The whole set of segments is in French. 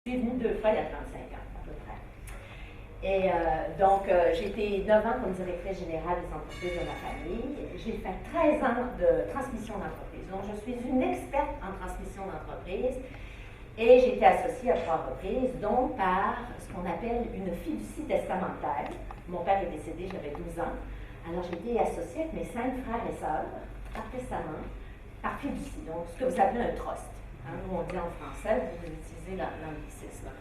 Je suis venue 2 fois il y a 35 ans, à peu près. Et donc, j'ai été 9 ans comme directrice générale des entreprises de ma famille. J'ai fait 13 ans de transmission d'entreprise. Donc, je suis une experte en transmission d'entreprise. Et j'ai été associée à 3 reprises, dont par ce qu'on appelle une fiducie testamentaire. Mon père est décédé, j'avais 12 ans. Alors, j'ai été associée avec mes 5 frères et sœurs, par testament, par fiducie. Donc, ce que vous appelez un trust. Nous, on dit en français, vous utilisez l'anglicisme.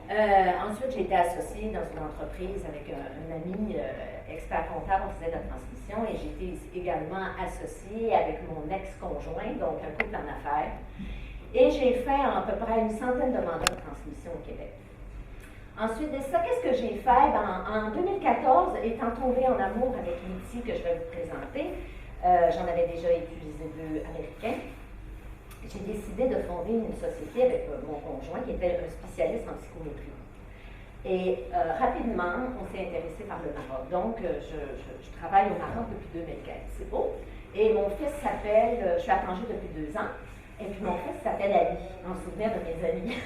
Ensuite, j'ai été associée dans une entreprise avec un ami expert comptable, on faisait de la transmission, et j'ai été également associée avec mon ex-conjoint, donc un couple en affaires. Et j'ai fait à peu près une centaine de mandats de transmission au Québec. Ensuite de ça, qu'est-ce que j'ai fait? En 2014, étant tombée en amour avec l'outil que je vais vous présenter, j'en avais déjà utilisé 2 américains. J'ai décidé de fonder une société avec mon conjoint qui était un spécialiste en psychométrie. Et rapidement, on s'est intéressé par le Maroc. Donc, je travaille au Maroc depuis 2015. C'est beau. Et mon fils s'appelle, je suis à Tanger depuis 2 ans, et puis mon fils s'appelle Ali, en souvenir de mes amis.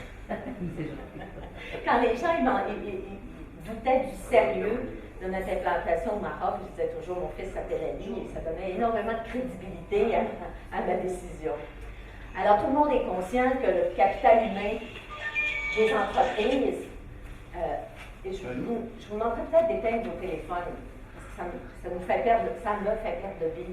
Quand les gens ils doutaient du sérieux de notre implantation au Maroc, je disais toujours mon fils s'appelle Ali, et ça donnait énormément de crédibilité à ma décision. Alors, tout le monde est conscient que le capital humain des entreprises, et je vous demanderai peut-être d'éteindre vos téléphones, parce que ça me fait perdre de vie.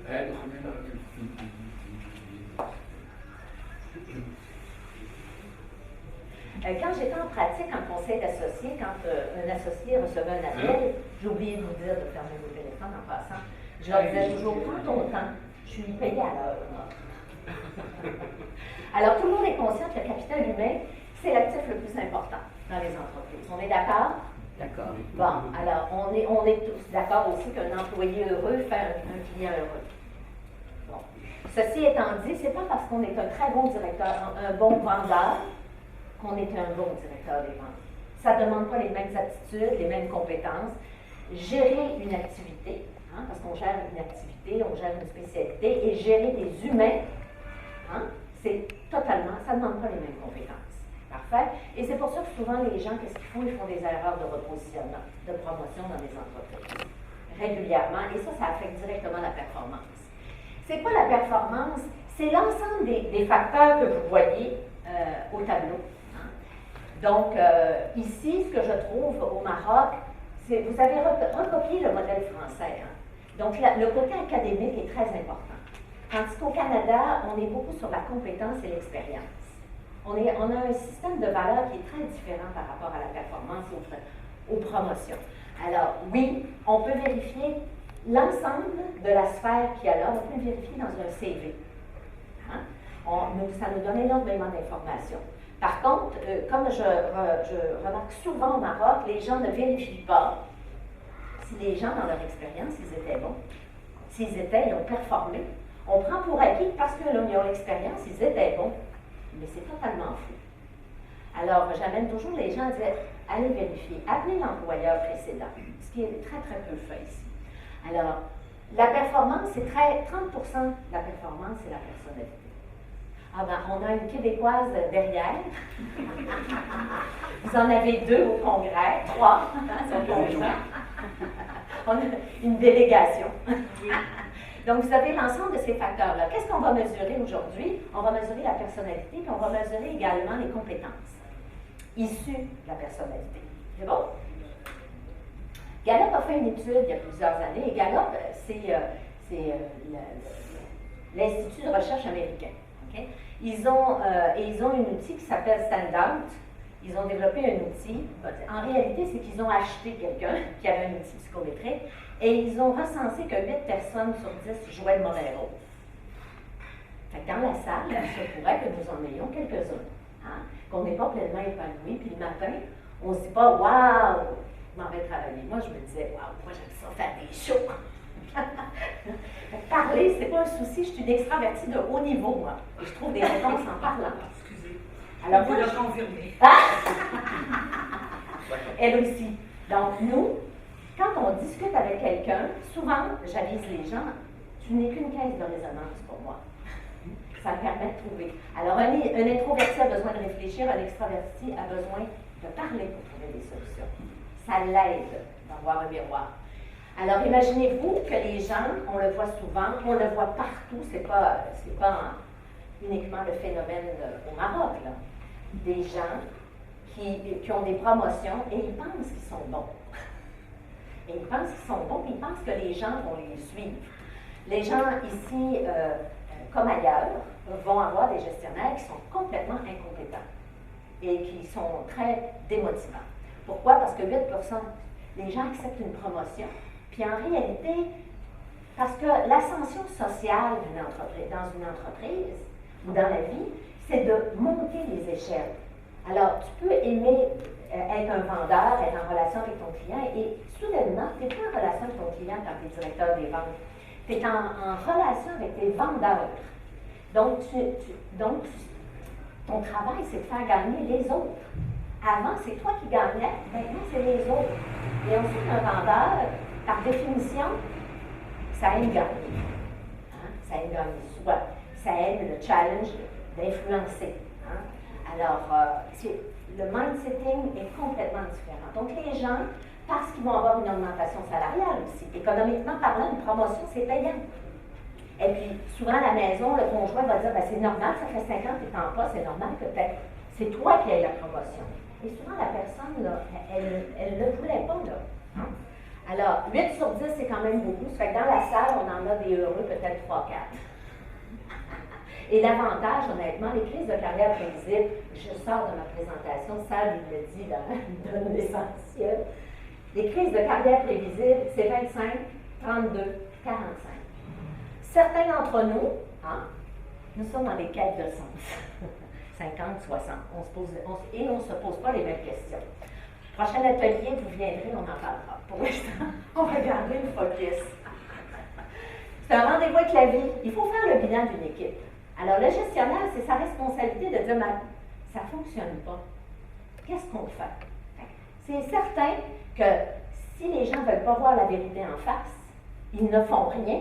Quand j'étais en pratique en conseil d'associés, quand un associé recevait un appel, j'ai oublié de vous dire de fermer vos téléphones en passant, je leur disais toujours, prends ton temps, je suis payée à l'heure. Alors, tout le monde est conscient que le capital humain, c'est l'actif le plus important dans les entreprises. On est d'accord? D'accord. Bon, alors, on est tous d'accord aussi qu'un employé heureux fait un client heureux. Bon. Ceci étant dit, c'est pas parce qu'on est un très bon directeur, un bon vendeur, qu'on est un bon directeur des ventes. Ça ne demande pas les mêmes aptitudes, les mêmes compétences. Gérer une activité, parce qu'on gère une activité, on gère une spécialité, et gérer des humains, c'est totalement, ça ne demande pas les mêmes compétences. Parfait. Et c'est pour ça que souvent les gens, qu'est-ce qu'ils font? Ils font des erreurs de repositionnement, de promotion dans les entreprises, régulièrement. Et ça affecte directement la performance. C'est pas la performance, c'est l'ensemble des facteurs que vous voyez au tableau. Donc, ici, ce que je trouve au Maroc, c'est vous avez recopié le modèle français. Donc, le côté académique est très important. Tandis qu'au Canada, on est beaucoup sur la compétence et l'expérience. On a un système de valeurs qui est très différent par rapport à la performance et aux promotions. Alors, oui, on peut vérifier l'ensemble de la sphère qu'il y a là, on peut le vérifier dans un CV. Ça nous donne énormément d'informations. Par contre, comme je remarque souvent au Maroc, les gens ne vérifient pas si les gens, dans leur expérience, ils étaient bons. Ils ont performé. On prend pour acquis parce que là, ils ont l'expérience, ils étaient bons. Mais c'est totalement fou. Alors, j'amène toujours les gens à dire, allez vérifier, appelez l'employeur précédent, ce qui est très, très peu fait ici. Alors, la performance, c'est 30% de la performance, c'est la personnalité. On a une Québécoise derrière. Vous en avez 2 au congrès, 3 au congrès. On a une délégation. Donc, vous avez l'ensemble de ces facteurs-là. Qu'est-ce qu'on va mesurer aujourd'hui? On va mesurer la personnalité, puis on va mesurer également les compétences issues de la personnalité. C'est bon? Gallup a fait une étude il y a plusieurs années, et Gallup, c'est l'Institut de recherche américain. Okay? Ils ont un outil qui s'appelle Standout. Ils ont développé un outil. En réalité, c'est qu'ils ont acheté quelqu'un qui avait un outil psychométrique et ils ont recensé que 8 personnes sur 10 jouaient le mauvais rôle. Dans la salle, il se pourrait que nous en ayons quelques-uns. Qu'on n'est pas pleinement épanoui. Puis le matin, on ne se dit pas « Waouh, je m'en vais travailler ». Moi, je me disais « Waouh, moi j'aime ça faire des shows ». Parler, c'est pas un souci, je suis une extravertie de haut niveau, moi. Et je trouve des réponses en parlant. Excusez. Alors, vous le confirmer. Elle aussi. Donc, nous, quand on discute avec quelqu'un, souvent, j'avise les gens, tu n'es qu'une caisse de résonance pour moi. Ça me permet de trouver. Alors, un introverti a besoin de réfléchir, un extraverti a besoin de parler pour trouver des solutions. Ça l'aide d'avoir un miroir. Alors, imaginez-vous que les gens, on le voit souvent, on le voit partout, c'est pas uniquement le phénomène au Maroc, là. Des gens qui ont des promotions et ils pensent qu'ils sont bons. Et ils pensent qu'ils sont bons, puis ils pensent que les gens vont les suivre. Les gens ici, comme ailleurs, vont avoir des gestionnaires qui sont complètement incompétents et qui sont très démotivants. Pourquoi? Parce que 8%, les gens acceptent une promotion, puis en réalité, parce que l'ascension sociale dans une entreprise ou dans la vie, c'est de monter les échelles. Alors, tu peux aimer être un vendeur, être en relation avec ton client, et soudainement, tu n'es plus en relation avec ton client quand tu es directeur des ventes. Tu es en relation avec tes vendeurs. Donc, ton travail, c'est de faire gagner les autres. Avant, c'est toi qui gagnais, maintenant, c'est les autres. Et ensuite, un vendeur, par définition, ça aime gagner. Hein? Ça aime gagner soit. Ça aime le challenge d'influencer. Hein? Alors, le mindsetting est complètement différent. Donc, les gens, parce qu'ils vont avoir une augmentation salariale aussi, économiquement parlant, une promotion, c'est payant. Et puis, souvent à la maison, le conjoint va dire, ben, c'est normal, ça fait 5 ans que tu n'es en poste, c'est normal que c'est toi qui aies la promotion. Et souvent, la personne, là, elle ne voulait pas, là. Hein? Alors, 8 sur 10, c'est quand même beaucoup. Ça fait que dans la salle, on en a des heureux, peut-être 3-4. Et l'avantage, honnêtement, les crises de carrière prévisibles, je sors de ma présentation, ça, il me dit, là, il donne l'essentiel. Les crises de carrière prévisibles, c'est 25, 32, 45. Certains d'entre nous, hein, nous sommes dans les quêtes de sens. 50, 60. Et on ne se pose pas les mêmes questions. Prochain atelier, vous viendrez, on en parlera. Pour l'instant, on va garder le focus. C'est un rendez-vous avec la vie. Il faut faire le bilan d'une équipe. Alors, le gestionnaire, c'est sa responsabilité de dire, ça ne fonctionne pas. Qu'est-ce qu'on fait? C'est certain que si les gens ne veulent pas voir la vérité en face, ils ne font rien,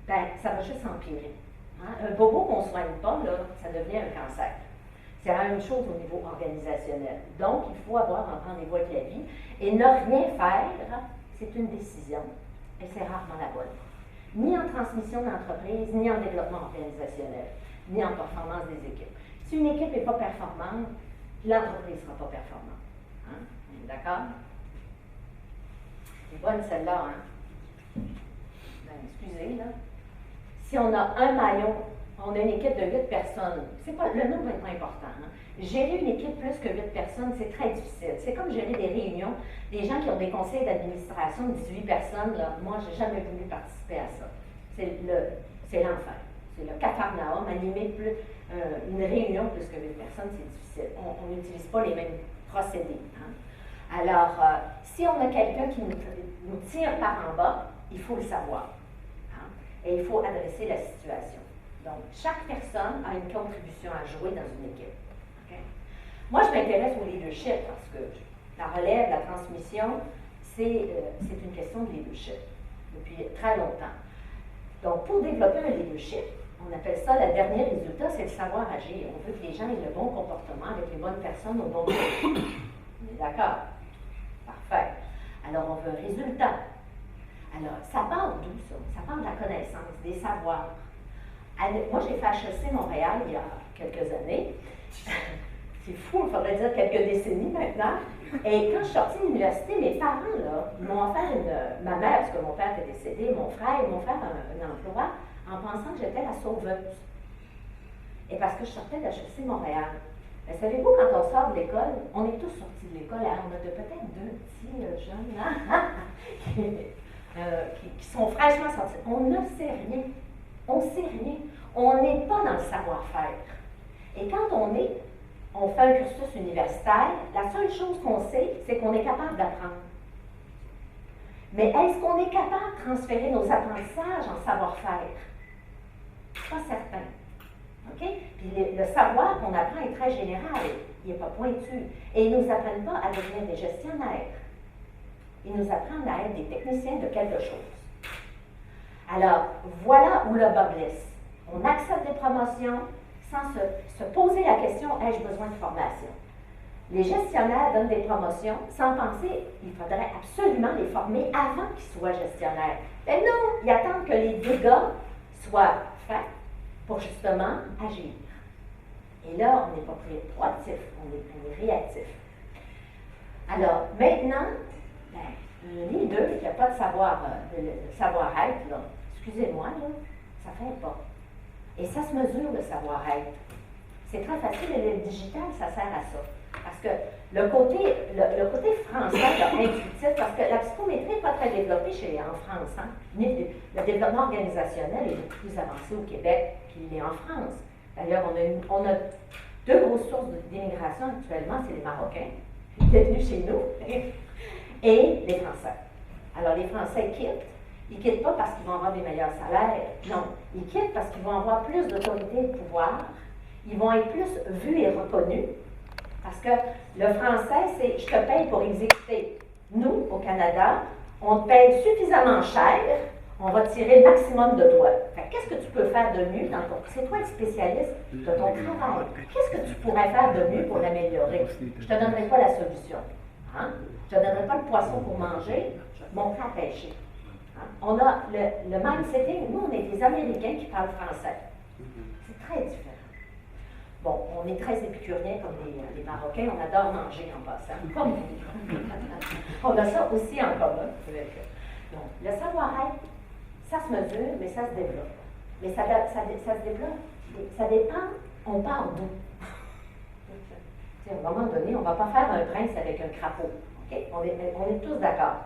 ben, ça va juste empirer. Hein? Un bobo qu'on ne soigne pas, là, ça devient un cancer. C'est la même chose au niveau organisationnel. Donc, il faut avoir un rendez-vous avec la vie. Et ne rien faire, c'est une décision. Et c'est rarement la bonne. Ni en transmission d'entreprise, ni en développement organisationnel, ni en performance des équipes. Si une équipe n'est pas performante, l'entreprise ne sera pas performante. Hein? D'accord? C'est bonne celle-là, hein? Ben, excusez, là. Si on a un maillon, on a une équipe de 8 personnes, le nombre n'est pas important. Hein? Gérer une équipe plus que 8 personnes, c'est très difficile. C'est comme gérer des réunions. Des gens qui ont des conseils d'administration de 18 personnes, là, moi, je n'ai jamais voulu participer à ça. C'est l'enfer. C'est le capharnaüm. Animer une réunion plus que 8 personnes, c'est difficile. On n'utilise pas les mêmes procédés. Hein? Alors, si on a quelqu'un qui nous tire par en bas, il faut le savoir. Hein? Et il faut adresser la situation. Donc, chaque personne a une contribution à jouer dans une équipe. Okay? Moi, je m'intéresse au leadership parce que la relève, la transmission, c'est une question de leadership depuis très longtemps. Donc, pour développer un leadership, on appelle ça le dernier résultat, c'est le savoir agir. On veut que les gens aient le bon comportement avec les bonnes personnes au bon moment. On est d'accord? Parfait. Alors, on veut un résultat. Alors, ça part d'où, ça? Ça part de la connaissance, des savoirs. Moi, j'ai fait HEC Montréal il y a quelques années. C'est fou, il faudrait dire quelques décennies maintenant. Et quand je suis sortie de l'université, mes parents, là, m'ont offert ma mère, parce que mon père était décédé, mon frère, ils m'ont offert un emploi en pensant que j'étais la sauveuse. Et parce que je sortais d'HEC Montréal. Mais savez-vous, quand on sort de l'école, on est tous sortis de l'école, hein, on a peut-être 2 petits jeunes hein, qui sont fraîchement sortis. On ne sait rien. On ne sait rien. On n'est pas dans le savoir-faire. Et quand on fait un cursus universitaire, la seule chose qu'on sait, c'est qu'on est capable d'apprendre. Mais est-ce qu'on est capable de transférer nos apprentissages en savoir-faire? Pas certain. OK? Puis le savoir qu'on apprend est très général. Il n'est pas pointu. Et ils ne nous apprennent pas à devenir des gestionnaires. Ils nous apprennent à être des techniciens de quelque chose. Alors, voilà où le bas blesse. On accepte des promotions, sans se poser la question, ai-je besoin de formation? Les gestionnaires donnent des promotions sans penser, il faudrait absolument les former avant qu'ils soient gestionnaires. Mais non, ils attendent que les dégâts soient faits pour justement agir. Et là, on n'est pas proactif, on est réactif. Alors, maintenant, un leader qui n'a pas de savoir-être, excusez-moi, là, ça ne fait pas. Et ça se mesure, le savoir-être. C'est très facile, et le digital, ça sert à ça. Parce que le côté français, là, intuitif, parce que la psychométrie n'est pas très développée en France. Hein. Le développement organisationnel est beaucoup plus avancé au Québec qu'il est en France. D'ailleurs, on a deux grosses sources d'immigration actuellement, c'est les Marocains, qui sont venus chez nous, et les Français. Alors, les Français quittent. Ils ne quittent pas parce qu'ils vont avoir des meilleurs salaires. Non, ils quittent parce qu'ils vont avoir plus d'autorité et de pouvoir. Ils vont être plus vus et reconnus. Parce que le français, c'est « je te paye pour exécuter ». Nous, au Canada, on te paye suffisamment cher, on va tirer le maximum de toi. Qu'est-ce que tu peux faire de mieux dans ton... C'est toi le spécialiste de ton travail. Qu'est-ce que tu pourrais faire de mieux pour l'améliorer? Je ne te donnerai pas la solution. Hein? Je ne te donnerai pas le poisson pour manger, je vais te montrer à pêcher. Hein? On a le mindsetting, nous, on est des Américains qui parlent français. C'est très différent. Bon, on est très épicuriens comme les Marocains, on adore manger en passant, comme vous. On a ça aussi en commun. Donc, le savoir-être, ça se mesure, mais ça se développe. Mais ça se développe, ça dépend, on part d'où. À un moment donné, on ne va pas faire un prince avec un crapaud. Okay? On est tous d'accord.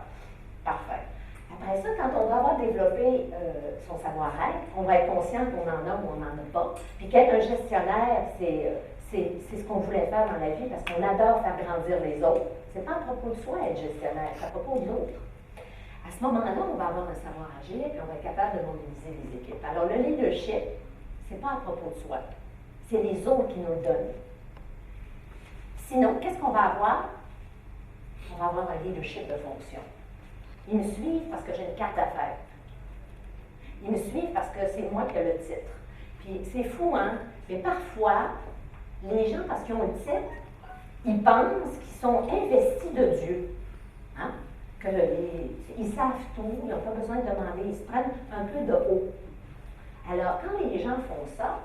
Parfait. Après ça, quand on va avoir développé son savoir-être, on va être conscient qu'on en a ou on n'en a pas. Puis qu'être un gestionnaire, c'est ce qu'on voulait faire dans la vie parce qu'on adore faire grandir les autres. C'est pas à propos de soi être gestionnaire, c'est à propos de l'autre. À ce moment-là, on va avoir un savoir-agir et on va être capable de mobiliser les équipes. Alors, le leadership, c'est pas à propos de soi. C'est les autres qui nous le donnent. Sinon, qu'est-ce qu'on va avoir? On va avoir un leadership de fonction. Ils me suivent parce que j'ai une carte d'affaires. Ils me suivent parce que c'est moi qui ai le titre. Puis c'est fou, hein? Mais parfois, les gens, parce qu'ils ont le titre, ils pensent qu'ils sont investis de Dieu. Hein? Ils savent tout, ils n'ont pas besoin de demander, ils se prennent un peu de haut. Alors, quand les gens font ça,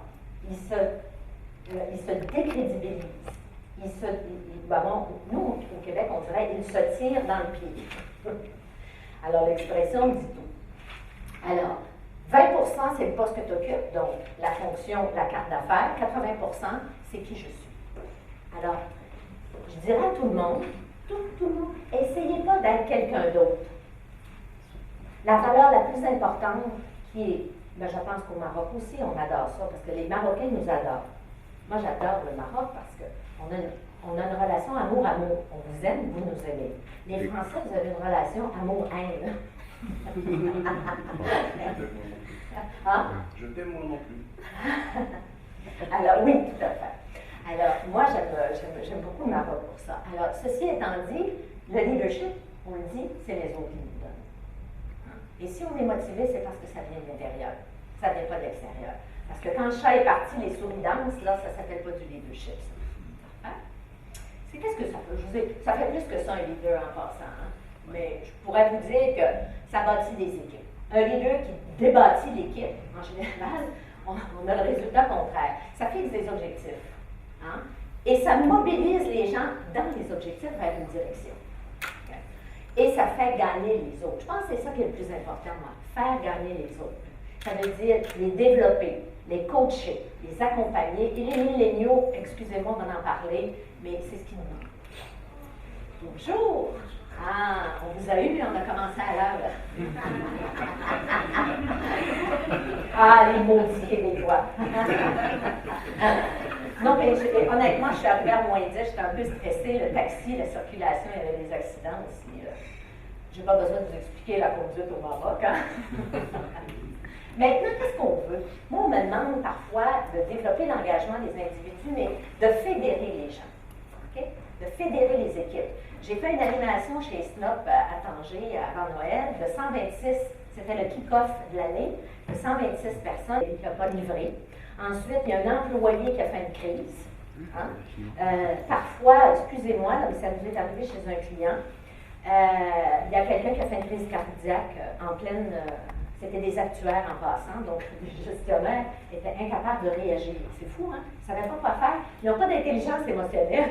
ils se décrédibilisent. Nous, au Québec, on dirait ils se tirent dans le pied. Alors, l'expression dit tout. Alors, 20 c'est le poste que tu occupes, donc la fonction, la carte d'affaires. 80 c'est qui je suis. Alors, je dirais à tout le monde, essayez pas d'être quelqu'un d'autre. La valeur la plus importante qui est, je pense qu'au Maroc aussi, on adore ça, parce que les Marocains nous adorent. Moi, j'adore le Maroc parce qu'on a une relation amour-amour. On vous aime, vous nous aimez. Les Français, vous avez une relation amour-haine. Hein? Je t'aime moi non plus. Alors, oui, tout à fait. Alors, moi, j'aime beaucoup le Maroc pour ça. Alors, ceci étant dit, le leadership, on le dit, c'est les autres qui nous donnent. Et si on est motivé, c'est parce que ça vient de l'intérieur. Ça ne vient pas de l'extérieur. Parce que quand le chat est parti, les souris dansent, là, ça ne s'appelle pas du leadership, ça. Hein? C'est qu'est-ce que ça fait? Ça fait plus que ça, un leader en passant. Hein? Mais je pourrais vous dire que ça bâtit des équipes. Un leader qui débâtit l'équipe, en général, on a le résultat contraire. Ça fixe des objectifs. Hein? Et ça mobilise les gens dans les objectifs vers une direction. Okay? Et ça fait gagner les autres. Je pense que c'est ça qui est le plus important, moi. Faire gagner les autres. Ça veut dire les développer, les coacher, les accompagner. Et les milléniaux, excusez-moi d'en parler, mais c'est ce qui nous manque. Bonjour! Ah, on vous a eu, mais on a commencé à l'heure. Ah, les maudits Québécois. Non, mais honnêtement, je suis arrivée à moins 10, j'étais un peu stressée. Le taxi, la circulation, il y avait des accidents aussi. Je n'ai pas besoin de vous expliquer la conduite au Maroc. Hein? Maintenant, qu'est-ce qu'on veut? Moi, on me demande parfois de développer l'engagement des individus, mais de fédérer les gens. Okay? De fédérer les équipes. J'ai fait une animation chez Snop à Tanger avant Noël de 126, c'était le kick-off de l'année, de 126 personnes qui n'ont pas livré. Ensuite, il y a un employé qui a fait une crise. Hein? Parfois, excusez-moi, mais ça nous est arrivé chez un client. Il y a quelqu'un qui a fait une crise cardiaque en pleine... c'était des actuaires en passant, donc le gestionnaire était incapable de réagir. C'est fou, hein? Ils ne savaient pas quoi faire. Ils n'ont pas d'intelligence émotionnelle.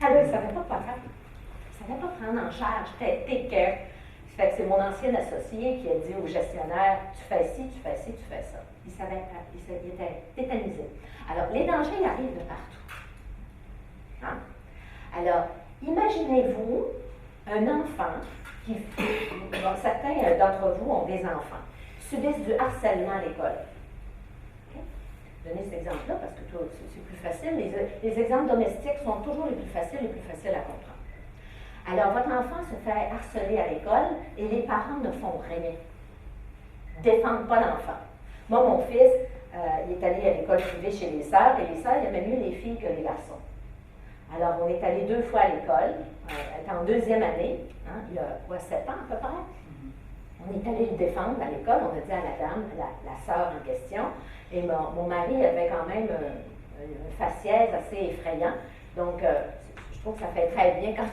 Alors, ils ne savaient pas quoi faire. Ils ne savaient pas prendre en charge, take care. Ça fait que c'est mon ancien associé qui a dit au gestionnaire, tu fais ci, tu fais ci, tu fais ça. Il était tétanisé. Alors, les dangers, ils arrivent de partout. Hein? Alors, imaginez-vous un enfant qui, bon, certains d'entre vous ont des enfants, subissent du harcèlement à l'école. Okay? Donnez cet exemple-là parce que c'est plus facile. Les exemples domestiques sont toujours les plus faciles à comprendre. Alors, votre enfant se fait harceler à l'école et les parents ne font rien. Défendent pas l'enfant. Moi, mon fils, il est allé à l'école privée chez les sœurs et les sœurs, il aimait mieux les filles que les garçons. Alors, on est allé 2 fois à l'école, elle était en 2e année, hein, il y a 7 ans à peu près. On est allé le défendre à l'école, on a dit à la dame, la sœur en question, et mon mari avait quand même une faciès assez effrayant. Donc, je trouve que ça fait très bien quand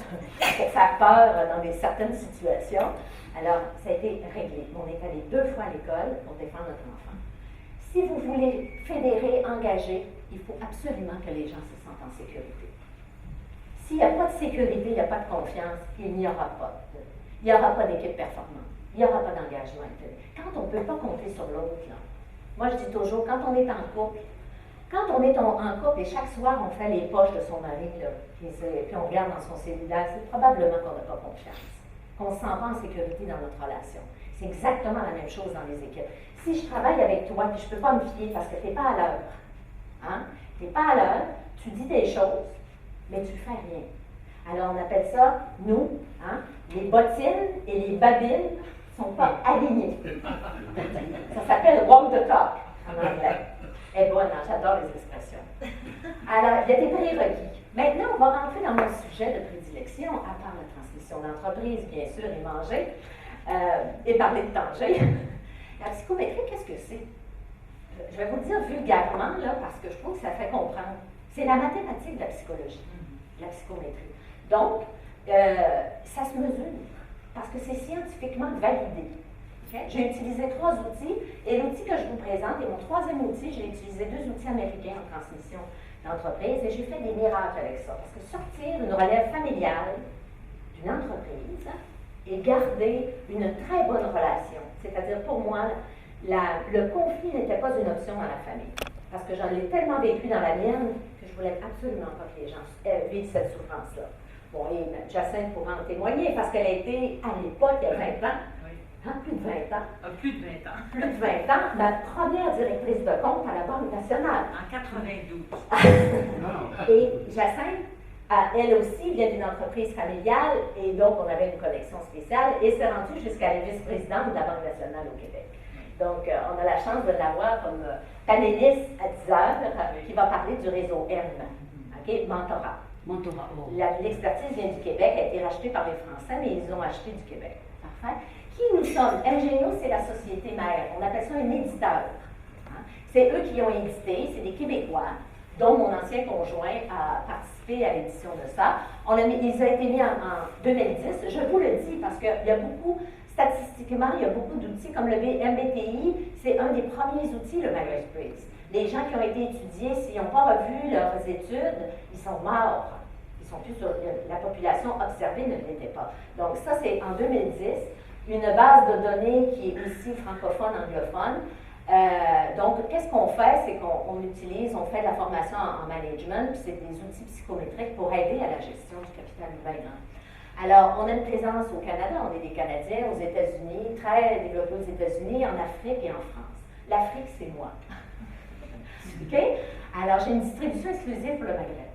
pour faire peur dans certaines situations. Alors, ça a été réglé. On est allé 2 fois à l'école pour défendre notre enfant. Si vous voulez fédérer, engager, il faut absolument que les gens se sentent en sécurité. S'il n'y a pas de sécurité, il n'y a pas de confiance, il n'y aura pas. Il n'y aura pas d'équipe performante. Il n'y aura pas d'engagement. Quand on ne peut pas compter sur l'autre, là, moi je dis toujours, quand on est en couple et chaque soir on fait les poches de son mari, là, puis on regarde dans son cellulaire, c'est probablement qu'on n'a pas confiance, qu'on ne se sent pas en sécurité dans notre relation. C'est exactement la même chose dans les équipes. Si je travaille avec toi, puis je ne peux pas me fier parce que tu n'es pas à l'heure, hein? Tu n'es pas à l'heure, tu dis des choses, mais tu ne fais rien. Alors on appelle ça, nous, hein, les bottines et les babines ne sont pas alignées. Ça s'appelle walk the talk en anglais. Eh bon, j'adore les expressions. Alors, il y a des prérequis. Maintenant, on va rentrer dans mon sujet de prédilection, à part la transmission d'entreprise, bien sûr, et manger, et parler de danger. La psychométrie, qu'est-ce que c'est? Je vais vous le dire vulgairement, là, parce que je trouve que ça fait comprendre. C'est la mathématique de la psychologie, la psychométrie. Donc, ça se mesure, parce que c'est scientifiquement validé. Okay? J'ai utilisé 3 outils, et l'outil que je vous présente, et mon 3e outil, j'ai utilisé 2 outils américains en transmission d'entreprise, et j'ai fait des miracles avec ça. Parce que sortir une relève familiale d'une entreprise et garder une très bonne relation, c'est-à-dire pour moi, le conflit n'était pas une option dans la famille. Parce que j'en ai tellement vécu dans la mienne que je voulais absolument pas que les gens vivent cette souffrance-là. Bon, et Jacinthe pourra en témoigner, parce qu'elle a été, à l'époque, il y a 20 ans, hein, plus de 20 ans. Plus de 20 ans. Plus de 20 ans, ma première directrice de compte à la Banque nationale. En 92. Et Jacinthe, elle aussi vient d'une entreprise familiale, et donc on avait une connexion spéciale, et s'est rendue jusqu'à la vice-présidente de la Banque nationale au Québec. Donc, on a la chance de l'avoir comme panéliste à 10 heures, qui va parler du réseau M, okay? Mentorat. L'expertise vient du Québec, a été rachetée par les Français, mais ils ont acheté du Québec. Parfait. Qui nous sommes? MGO, c'est la société mère. On appelle ça un éditeur. Hein? C'est eux qui ont édité, c'est des Québécois, dont mon ancien conjoint a participé à l'édition de ça. Ils ont été mis en 2010. Je vous le dis parce qu'il y a beaucoup, statistiquement, il y a beaucoup d'outils, comme le MBTI, c'est un des premiers outils, le Myers-Briggs. Les gens qui ont été étudiés, s'ils n'ont pas revu leurs études, ils sont morts. Ils sont plus sur la population observée ne l'était pas. Donc ça, c'est en 2010, une base de données qui est aussi francophone, anglophone. Donc, qu'est-ce qu'on fait? C'est qu'on utilise, on fait de la formation en management, puis c'est des outils psychométriques pour aider à la gestion du capital humain. Alors, on a une présence au Canada, on est des Canadiens, aux États-Unis, très développés aux États-Unis, en Afrique et en France. L'Afrique, c'est moi. OK? Alors, j'ai une distribution exclusive pour le Maghreb.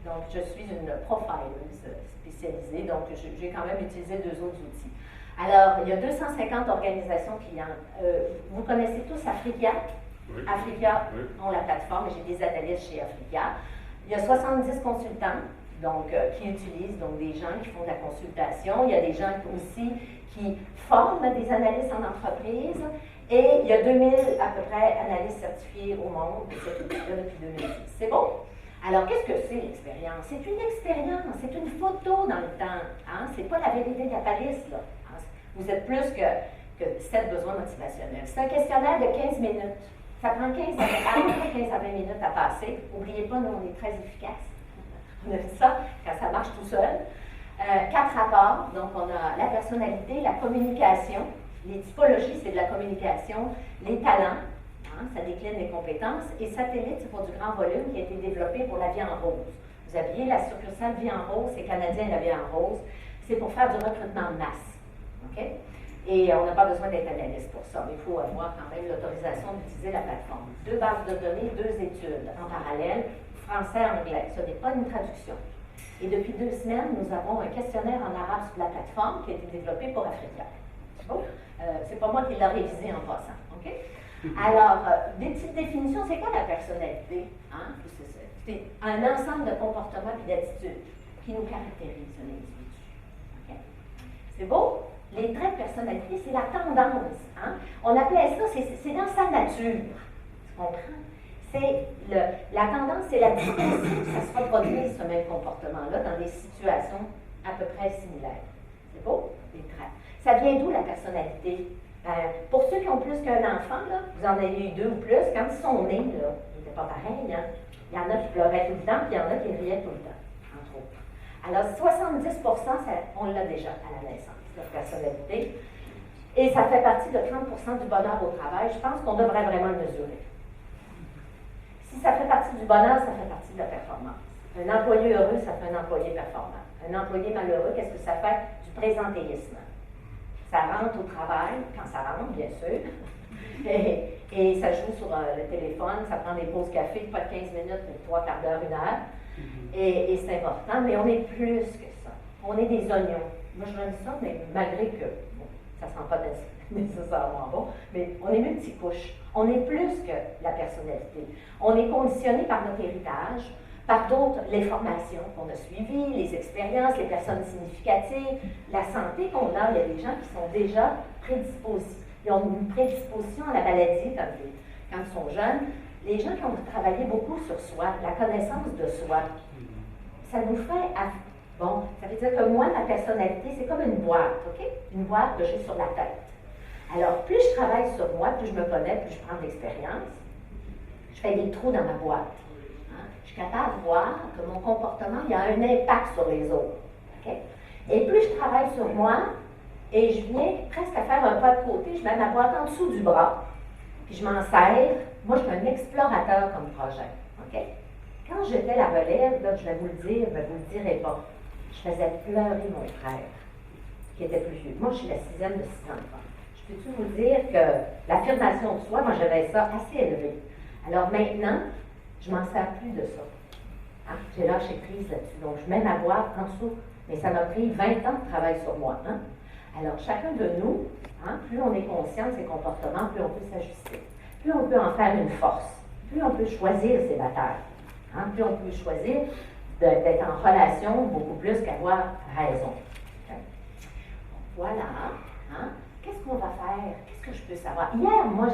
Donc, je suis une profileuse spécialisée, donc j'ai quand même utilisé 2 autres outils. Alors, il y a 250 organisations clientes. Vous connaissez tous Africa? Oui. Africa Oui. ont la plateforme, j'ai des analystes chez Africa. Il y a 70 consultants donc, qui utilisent, donc des gens qui font de la consultation. Il y a des gens aussi qui forment des analystes en entreprise. Et il y a 2000 à peu près analystes certifiés au monde de cet outil-là depuis 2010. C'est bon? Alors, qu'est-ce que c'est l'expérience? C'est une expérience, c'est une photo dans le temps. Hein? C'est pas la vérité capitaliste, là. Hein? Vous êtes plus que 7 besoins motivationnels. C'est un questionnaire de 15 minutes. Ça prend à peu près 15 à 20 minutes à passer. N'oubliez pas, nous, on est très efficaces. On a vu ça quand ça marche tout seul. 4 rapports. Donc, on a la personnalité, la communication. Les typologies, c'est de la communication. Les talents. Ça décline les compétences. Et satellite, c'est pour du grand volume qui a été développé pour la vie en rose. Vous aviez la succursale vie en rose, c'est canadien la vie en rose. C'est pour faire du recrutement de masse. OK? Et on n'a pas besoin d'être analyste pour ça, mais il faut avoir quand même l'autorisation d'utiliser la plateforme. 2 bases de données, 2 études en parallèle, français et anglais. Ce n'est pas une traduction. Et depuis 2 semaines, nous avons un questionnaire en arabe sur la plateforme qui a été développé pour Africa. C'est bon? C'est pas moi qui l'ai révisé en passant. OK? Alors, des petites définitions, c'est quoi la personnalité? Hein? C'est un ensemble de comportements et d'attitudes qui nous caractérisent un individu. Okay? C'est beau? Les traits de personnalité, c'est la tendance. Hein? On appelait ça, c'est dans sa nature. Tu comprends? C'est la tendance, c'est la disposition que ça se reproduise, ce même comportement-là, dans des situations à peu près similaires. C'est beau? Les traits. Ça vient d'où la personnalité? Pour ceux qui ont plus qu'un enfant, là, vous en avez eu 2 ou plus, quand ils sont nés, là, ils n'étaient pas pareils. Hein? Il y en a qui pleuraient tout le temps, puis il y en a qui riaient tout le temps, entre autres. Alors, 70 on l'a déjà à la naissance, notre personnalité. Et ça fait partie de 30 du bonheur au travail. Je pense qu'on devrait vraiment le mesurer. Si ça fait partie du bonheur, ça fait partie de la performance. Un employé heureux, ça fait un employé performant. Un employé malheureux, qu'est-ce que ça fait? Du présentéisme. Ça rentre au travail, quand ça rentre, bien sûr, et ça joue sur le téléphone, ça prend des pauses café, pas de 15 minutes, mais 3 quarts d'heure, 1 heure, et c'est important, mais on est plus que ça. On est des oignons. Moi, je donne ça, mais malgré que, bon, ça ne sent pas nécessairement bon, mais on est multicouche. On est plus que la personnalité. On est conditionné par notre héritage, par d'autres, les formations qu'on a suivies, les expériences, les personnes significatives, la santé qu'on a. Il y a des gens qui sont déjà prédisposés. Ils ont une prédisposition à la maladie quand ils sont jeunes. Les gens qui ont travaillé beaucoup sur soi, la connaissance de soi, ça nous fait... Bon, ça veut dire que moi, ma personnalité, c'est comme une boîte, OK? Une boîte que j'ai sur la tête. Alors, plus je travaille sur moi, plus je me connais, plus je prends de l'expérience, je fais des trous dans ma boîte. Je suis capable de voir que mon comportement, il y a un impact sur les autres. Okay? Et plus je travaille sur moi, et je viens presque à faire un pas de côté, je mets ma boîte en dessous du bras, puis je m'en sers. Moi, je suis un explorateur comme projet. Okay? Quand j'étais la relève, là, je vais vous le dire, je ne vous le dirai pas, je faisais pleurer mon frère, qui était plus vieux. Moi, je suis la 6e de 6 enfants. Je peux-tu vous dire que l'affirmation de soi, moi, j'avais ça assez élevé. Alors maintenant, je ne m'en sers plus de ça. Hein? J'ai lâché prise là-dessus. Donc, je mets ma boîte en dessous. Mais ça m'a pris 20 ans de travail sur moi. Hein? Alors, chacun de nous, hein, plus on est conscient de ses comportements, plus on peut s'ajuster. Plus on peut en faire une force. Plus on peut choisir ses batailles. Hein? Plus on peut choisir d'être en relation beaucoup plus qu'avoir raison. Okay? Voilà. Hein? Qu'est-ce qu'on va faire? Qu'est-ce que je peux savoir? Hier, moi,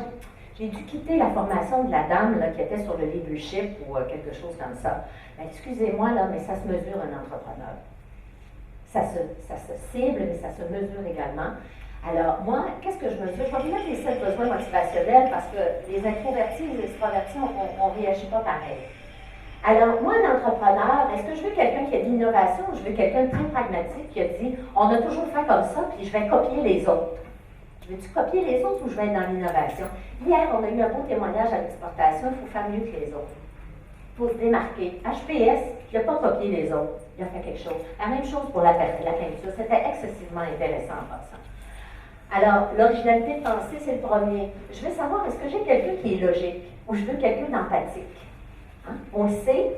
j'ai dû quitter la formation de la dame là, qui était sur le leadership ou quelque chose comme ça. Ben, excusez-moi, là, mais ça se mesure un entrepreneur. Ça se cible, mais ça se mesure également. Alors, moi, qu'est-ce que je mesure? Je vais vous mettre les 7 besoins motivationnels parce que les introvertis et les extravertis, on ne réagit pas pareil. Alors, moi, un entrepreneur, est-ce que je veux quelqu'un qui a de l'innovation ou je veux quelqu'un de très pragmatique qui a dit on a toujours fait comme ça, puis je vais copier les autres? Veux-tu copier les autres ou je vais être dans l'innovation? Hier, on a eu un beau témoignage à l'exportation, il faut faire mieux que les autres. Il faut se démarquer. HPS, il n'a pas copié les autres, il a fait quelque chose. La même chose pour la peinture, c'était excessivement intéressant en passant. Alors, l'originalité de pensée, c'est le premier. Je veux savoir, est-ce que j'ai quelqu'un qui est logique ou je veux quelqu'un d'empathique? Hein? On le sait.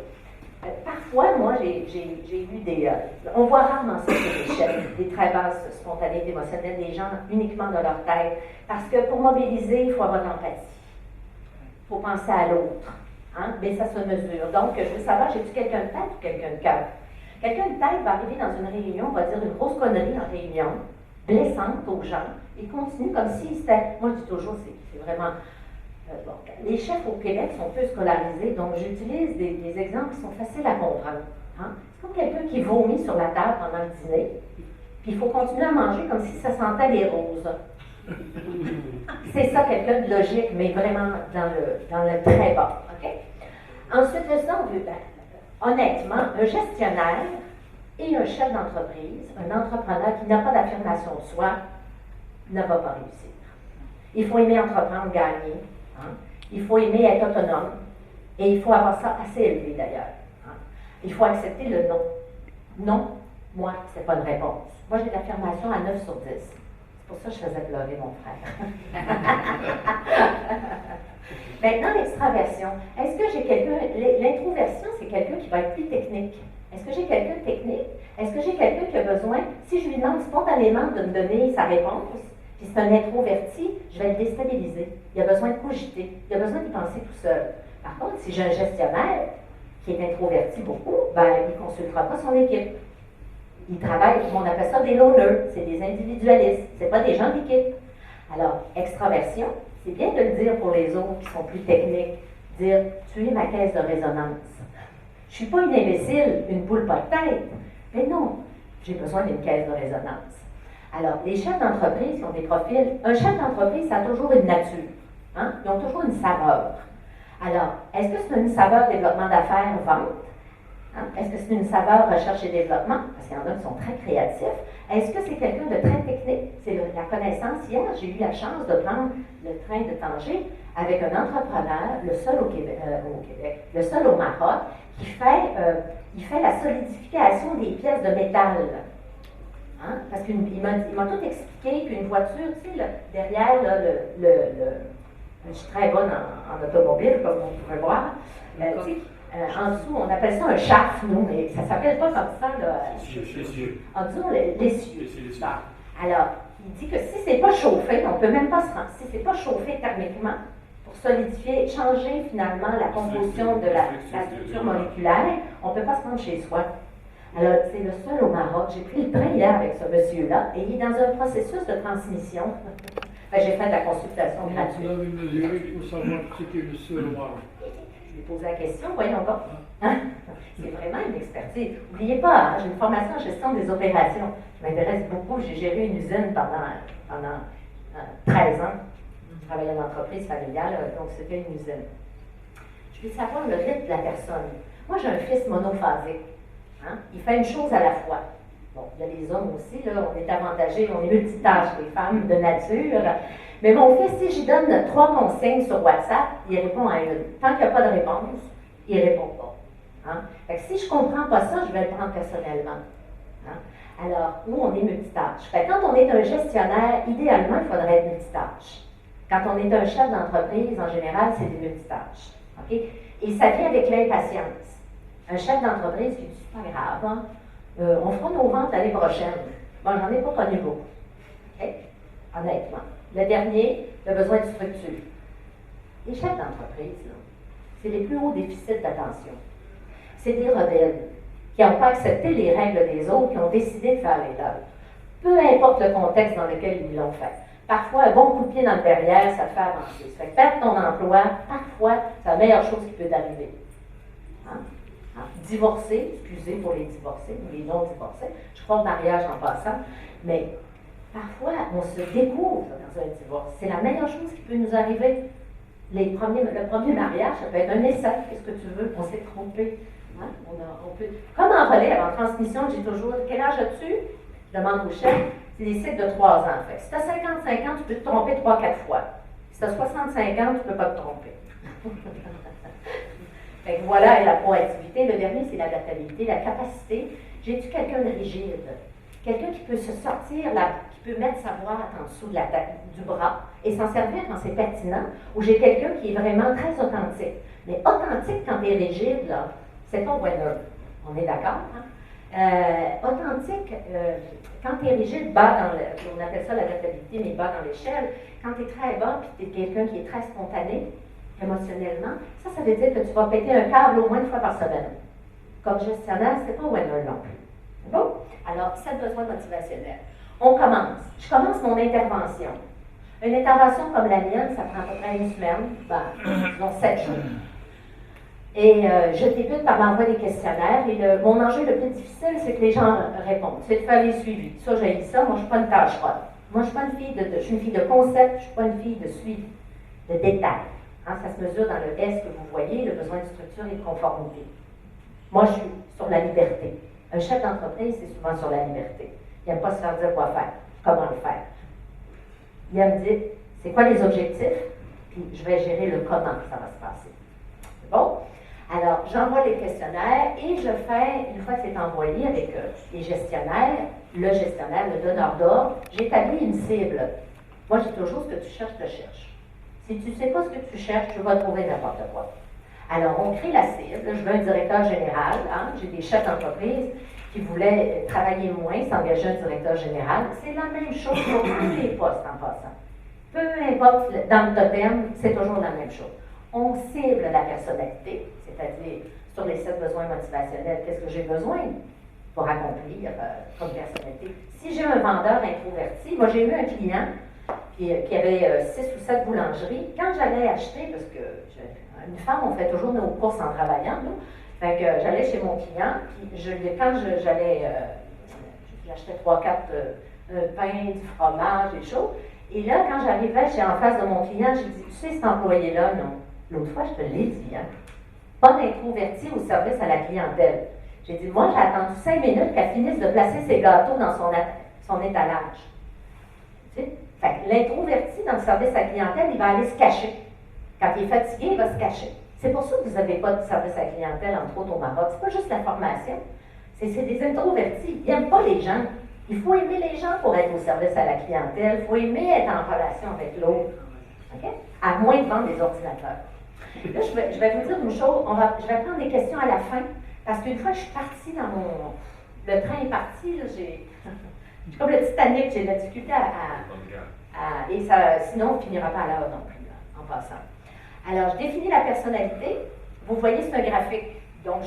Parfois, moi, j'ai vu des... on voit rarement ça sur les chefs, des très basses spontanéités émotionnelles, des gens uniquement dans leur tête. Parce que pour mobiliser, il faut avoir de l'empathie. Il faut penser à l'autre. Hein? Mais ça se mesure. Donc, je veux savoir, j'ai-tu quelqu'un de tête ou quelqu'un de cœur? Quelqu'un de tête va arriver dans une réunion, va dire une grosse connerie en réunion, blessante aux gens. Ils continuent comme si c'était, moi je dis toujours, c'est vraiment, bon, les chefs au Québec sont peu scolarisés, donc j'utilise des exemples qui sont faciles à comprendre. Hein? C'est comme quelqu'un qui vomit sur la table pendant le dîner, puis il faut continuer à manger comme si ça sentait les roses. C'est ça, quelqu'un de logique, mais vraiment dans le très bas. Okay? Ensuite de ça, on veut, honnêtement, un gestionnaire et un chef d'entreprise, un entrepreneur qui n'a pas d'affirmation de soi, ne va pas réussir. Il faut aimer entreprendre, gagner. Hein? Il faut aimer être autonome. Et il faut avoir ça assez élevé d'ailleurs. Hein? Il faut accepter le non. Non, moi, c'est pas une réponse. Moi, j'ai l'affirmation à 9 sur 10. C'est pour ça que je faisais pleurer mon frère. Maintenant, l'extraversion. Est-ce que j'ai quelqu'un... L'introversion, c'est quelqu'un qui va être plus technique. Est-ce que j'ai quelqu'un de technique? Est-ce que j'ai quelqu'un qui a besoin, si je lui demande spontanément de me donner sa réponse, puis c'est un introverti, je vais le déstabiliser. Il a besoin de cogiter. Il a besoin d'y penser tout seul. Par contre, si j'ai un gestionnaire qui est introverti beaucoup, ben, il ne consultera pas son équipe. Il travaille, on appelle ça des loners, c'est des individualistes, ce n'est pas des gens d'équipe. Alors, extraversion, c'est bien de le dire pour les autres qui sont plus techniques, dire « tu es ma caisse de résonance ». Je ne suis pas une imbécile, une poule pas de tête, mais non, j'ai besoin d'une caisse de résonance. Alors, les chefs d'entreprise qui ont des profils, un chef d'entreprise, ça a toujours une nature. Hein? Ils ont toujours une saveur. Alors, est-ce que c'est une saveur développement d'affaires, vente? Hein? Est-ce que c'est une saveur recherche et développement? Parce qu'il y en a qui sont très créatifs. Est-ce que c'est quelqu'un de très technique? C'est la connaissance. Hier, j'ai eu la chance de prendre le train de Tanger avec un entrepreneur, le seul au Québec, le seul au Maroc, qui fait la solidification des pièces de métal. Hein? Parce qu'il m'a tout expliqué qu'une voiture, tu sais, là, derrière, là, je suis très bonne en automobile, comme vous pouvez voir. En dessous, on appelle ça un shaft, nous, mais ça ne s'appelle pas comme ça. Là. En dessous, l'essieu. Alors, il dit que si ce n'est pas chauffé, on ne peut même pas se rendre. Si ce n'est pas chauffé thermiquement, pour solidifier, changer finalement la composition de la structure moléculaire, on ne peut pas se rendre chez soi. Alors, c'est le seul au Maroc. J'ai pris le train hier avec ce monsieur-là et il est dans un processus de transmission. J'ai fait de la consultation gratuite. Vous avez mesuré pour savoir ce qui est le seul au Maroc. Je lui ai posé la question, voyons pas. C'est vraiment une expertise. N'oubliez pas, hein, j'ai une formation en gestion des opérations. Je m'intéresse beaucoup. J'ai géré une usine pendant 13 ans. Je travaillais en entreprise familiale, donc c'était une usine. Je veux savoir le rythme de la personne. Moi, j'ai un fils monophasique. Hein? Il fait une chose à la fois. Bon, il y a les hommes aussi, là, on est avantagés, on est multitâches, les femmes de nature. Mais mon fils, si j'y donne 3 consignes sur WhatsApp, il répond à une. Tant qu'il n'y a pas de réponse, il ne répond pas. Hein? Fait que si je ne comprends pas ça, je vais le prendre personnellement. Hein? Alors, nous, on est multitâches. Fait que quand on est un gestionnaire, idéalement, il faudrait être multitâche. Quand on est un chef d'entreprise, en général, c'est des multitâches. Okay? Et ça vient avec l'impatience. Un chef d'entreprise qui dit, c'est pas grave, hein? On fera nos ventes l'année prochaine. Bon, j'en ai pas connu beaucoup. Okay? Honnêtement. Le dernier, le besoin de structure. Les chefs d'entreprise, c'est les plus hauts déficits d'attention. C'est des rebelles qui n'ont pas accepté les règles des autres, qui ont décidé de faire les leurs. Peu importe le contexte dans lequel ils l'ont fait. Parfois, un bon coup de pied dans le derrière, ça te fait avancer. Ça fait perdre ton emploi, parfois, c'est la meilleure chose qui peut t'arriver. Hein? Divorcer, excusez pour les divorcés, ou les non-divorcés, je crois au mariage en passant, mais parfois, on se découvre dans un divorce. C'est la meilleure chose qui peut nous arriver. Le premier mariage, ça peut être un essai, qu'est-ce que tu veux, on s'est trompé. Hein? On peut, comme en relève, en transmission, j'ai toujours, quel âge as-tu? Je demande au chef, c'est des cycles de 3 ans. Fait. Si tu as 55 ans, tu peux te tromper 3-4 fois. Si tu as 65 ans, tu ne peux pas te tromper. Fait que voilà, et la proactivité. Le dernier, c'est l'adaptabilité, la capacité. J'ai-tu quelqu'un de rigide? Quelqu'un qui peut se sortir, qui peut mettre sa boîte en dessous de la tête, du bras et s'en servir quand c'est pertinent, ou j'ai quelqu'un qui est vraiment très authentique. Mais authentique quand tu es rigide, là, c'est ton winner. On est d'accord, hein? Authentique, quand tu es rigide, bas dans on appelle ça l'adaptabilité, mais bas dans l'échelle, quand tu es très bas et tu es quelqu'un qui est très spontané, émotionnellement, ça veut dire que tu vas péter un câble au moins 1 fois par semaine. Comme gestionnaire, c'est pas winner non plus. Bon? Alors, 7 besoins motivationnels. On commence. Je commence mon intervention. Une intervention comme la mienne, ça prend à peu près une semaine, disons 7 jours. Et je débute par l'envoi des questionnaires. Et mon enjeu le plus difficile, c'est que les gens répondent. C'est de faire les suivis. Ça, j'ai ça. Moi, je ne suis pas une tâcheronne. Moi, je suis pas une fille je suis une fille de concept, je ne suis pas une fille de suivi, de détail. Hein, ça se mesure dans le S que vous voyez, le besoin de structure et de conformité. Moi, je suis sur la liberté. Un chef d'entreprise, c'est souvent sur la liberté. Il n'aime pas se faire dire quoi faire, comment le faire. Il aime dire, c'est quoi les objectifs, puis je vais gérer le comment ça va se passer. C'est bon? Alors, j'envoie les questionnaires et je fais, une fois que c'est envoyé avec les gestionnaires, le gestionnaire, le donneur d'ordre, j'établis une cible. Moi, j'ai toujours ce que tu cherches, te cherches. Si tu ne sais pas ce que tu cherches, tu vas trouver n'importe quoi. Alors, on crée la cible. Je veux un directeur général. Hein? J'ai des chefs d'entreprise qui voulaient travailler moins, s'engager un directeur général. C'est la même chose pour tous les postes en passant. Peu importe dans le totem, c'est toujours la même chose. On cible la personnalité, c'est-à-dire sur les 7 besoins motivationnels, qu'est-ce que j'ai besoin pour accomplir comme personnalité. Si j'ai un vendeur introverti, moi j'ai eu un client qui avait 6 ou 7 boulangeries. Quand j'allais acheter, parce que une femme, on fait toujours nos courses en travaillant, nous, fait que j'allais chez mon client, puis quand j'allais, j'achetais 3-4 pains, du fromage, des choses, et là, quand j'arrivais en face de mon client, j'ai dit, tu sais, cet employé-là, non. L'autre fois, je te l'ai dit, hein. Pas d'introverti au service à la clientèle. J'ai dit, moi, j'ai attendu 5 minutes qu'elle finisse de placer ses gâteaux dans son étalage. Tu sais? Fait que l'introverti dans le service à la clientèle, il va aller se cacher. Quand il est fatigué, il va se cacher. C'est pour ça que vous n'avez pas de service à la clientèle, entre autres au Maroc. C'est pas juste la formation. C'est des introvertis. Ils n'aiment pas les gens. Il faut aimer les gens pour être au service à la clientèle. Il faut aimer être en relation avec l'autre. Okay? À moins de vendre des ordinateurs. Là, je vais vous dire une chose. Je vais prendre des questions à la fin. Parce qu'une fois que je suis partie dans mon... Le train est parti, là, j'ai... Comme le Titanic, j'ai de la difficulté et ça, sinon, on ne finira pas à l'heure non plus, là, en passant. Alors, je définis la personnalité. Vous voyez, c'est un graphique. Donc,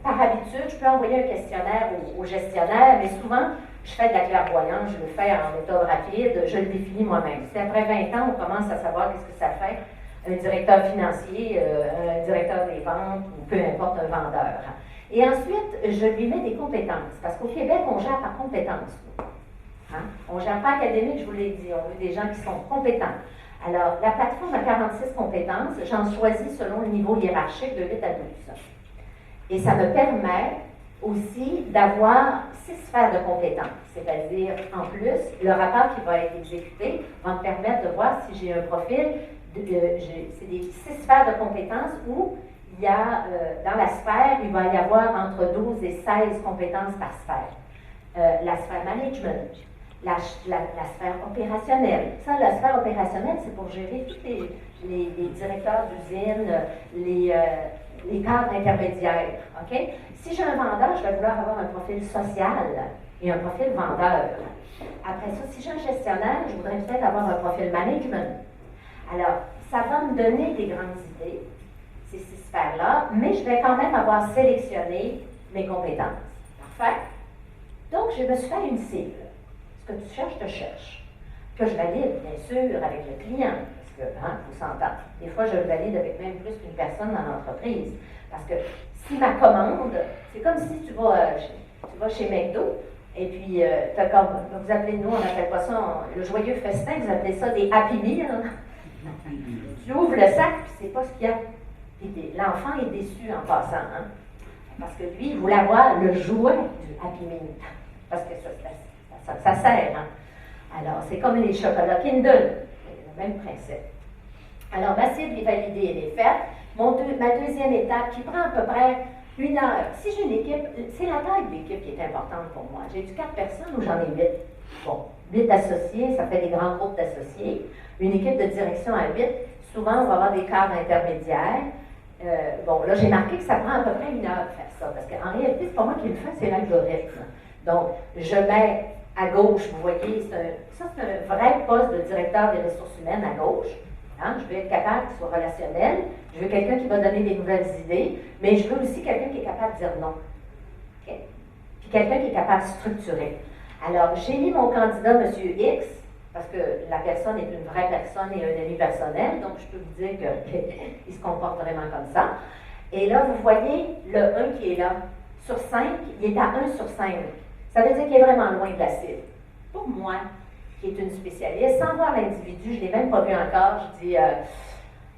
par habitude, je peux envoyer un questionnaire au gestionnaire, mais souvent, je fais de la clairvoyance, je le fais en méthode rapide, je le définis moi-même. C'est après 20 ans, on commence à savoir qu'est-ce que ça fait un directeur financier, un directeur des ventes, ou peu importe, un vendeur. Et ensuite, je lui mets des compétences, parce qu'au Québec, on gère par compétences. Hein? On ne gère pas académique, je vous l'ai dit, on veut des gens qui sont compétents. Alors, la plateforme a 46 compétences, j'en choisis selon le niveau hiérarchique de 8 à 12. Et ça me permet aussi d'avoir 6 sphères de compétences, c'est-à-dire, en plus, le rapport qui va être exécuté va me permettre de voir si j'ai un profil, c'est des 6 sphères de compétences où il y a, dans la sphère, il va y avoir entre 12 et 16 compétences par sphère. La sphère management, la sphère opérationnelle. Ça, la sphère opérationnelle, c'est pour gérer tous les directeurs d'usine, les cadres intermédiaires. Okay? Si j'ai un vendeur, je vais vouloir avoir un profil social et un profil vendeur. Après ça, si j'ai un gestionnaire, je voudrais peut-être avoir un profil management. Alors, ça va me donner des grandes idées, ces 6 sphères-là, mais je vais quand même avoir sélectionné mes compétences. Parfait? Donc, je me suis fait une cible. Ce que tu cherches, te cherche. Que je valide, bien sûr, avec le client, parce que, faut s'entendre. Des fois, je le valide avec même plus qu'une personne dans l'entreprise. Parce que si ma commande, c'est comme si tu vas chez McDo, et puis, vous appelez, nous, on n'appelle pas ça le joyeux festin, vous appelez ça des Happy Meal. Tu ouvres le sac, puis c'est pas ce qu'il y a. L'enfant est déçu en passant, hein? Parce que lui, il voulait avoir le jouet du Happy Meal. Parce que ça sert, hein? Alors, c'est comme les chocolats Kindle, le même principe. Alors, ma cible est validée, elle est faite. Ma deuxième étape, qui prend à peu près 1 heure. Si j'ai une équipe, c'est la taille de l'équipe qui est importante pour moi. J'ai du 4 personnes ou j'en ai 8. Bon, 8 associés, ça fait des grands groupes d'associés. Une équipe de direction à 8, souvent, on va avoir des cadres intermédiaires. Bon, là, j'ai marqué que ça prend à peu près 1 heure de faire ça, parce qu'en réalité, c'est pas moi qui le fais, c'est l'algorithme. Donc, je mets à gauche, vous voyez, c'est un vrai poste de directeur des ressources humaines à gauche. Hein? Je veux être capable qu'il soit relationnel, je veux quelqu'un qui va donner des nouvelles idées, mais je veux aussi quelqu'un qui est capable de dire non. Okay? Puis quelqu'un qui est capable de structurer. Alors, j'ai mis mon candidat, M. X, parce que la personne est une vraie personne et un ami personnel, donc je peux vous dire qu'il se comporte vraiment comme ça. Et là, vous voyez le 1 qui est là. Sur 5, il est à 1 sur 5. Ça veut dire qu'il est vraiment loin de la cible. Pour moi, qui est une spécialiste, sans voir l'individu, je ne l'ai même pas vu encore, je dis,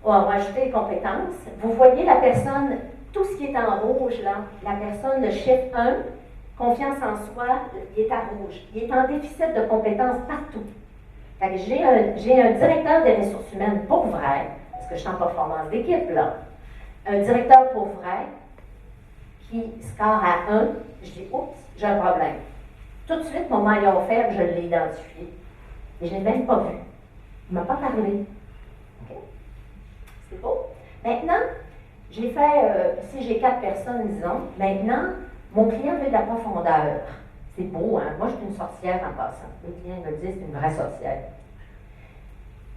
on va ajouter les compétences. Vous voyez la personne, tout ce qui est en rouge là, la personne, le chiffre 1, confiance en soi, il est à rouge. Il est en déficit de compétences partout. J'ai un directeur des ressources humaines pour vrai, parce que je suis en performance d'équipe là, un directeur pour vrai qui score à 1, je dis, oups, j'ai un problème. Tout de suite, mon maillon faible, je l'ai identifié. Et je ne l'ai même pas vu. Il ne m'a pas parlé. OK? C'est beau. Maintenant, j'ai fait, si j'ai 4 personnes, disons, maintenant, mon client veut de la profondeur. C'est beau, hein? Moi, je suis une sorcière en passant. Les clients me disent, c'est une vraie sorcière.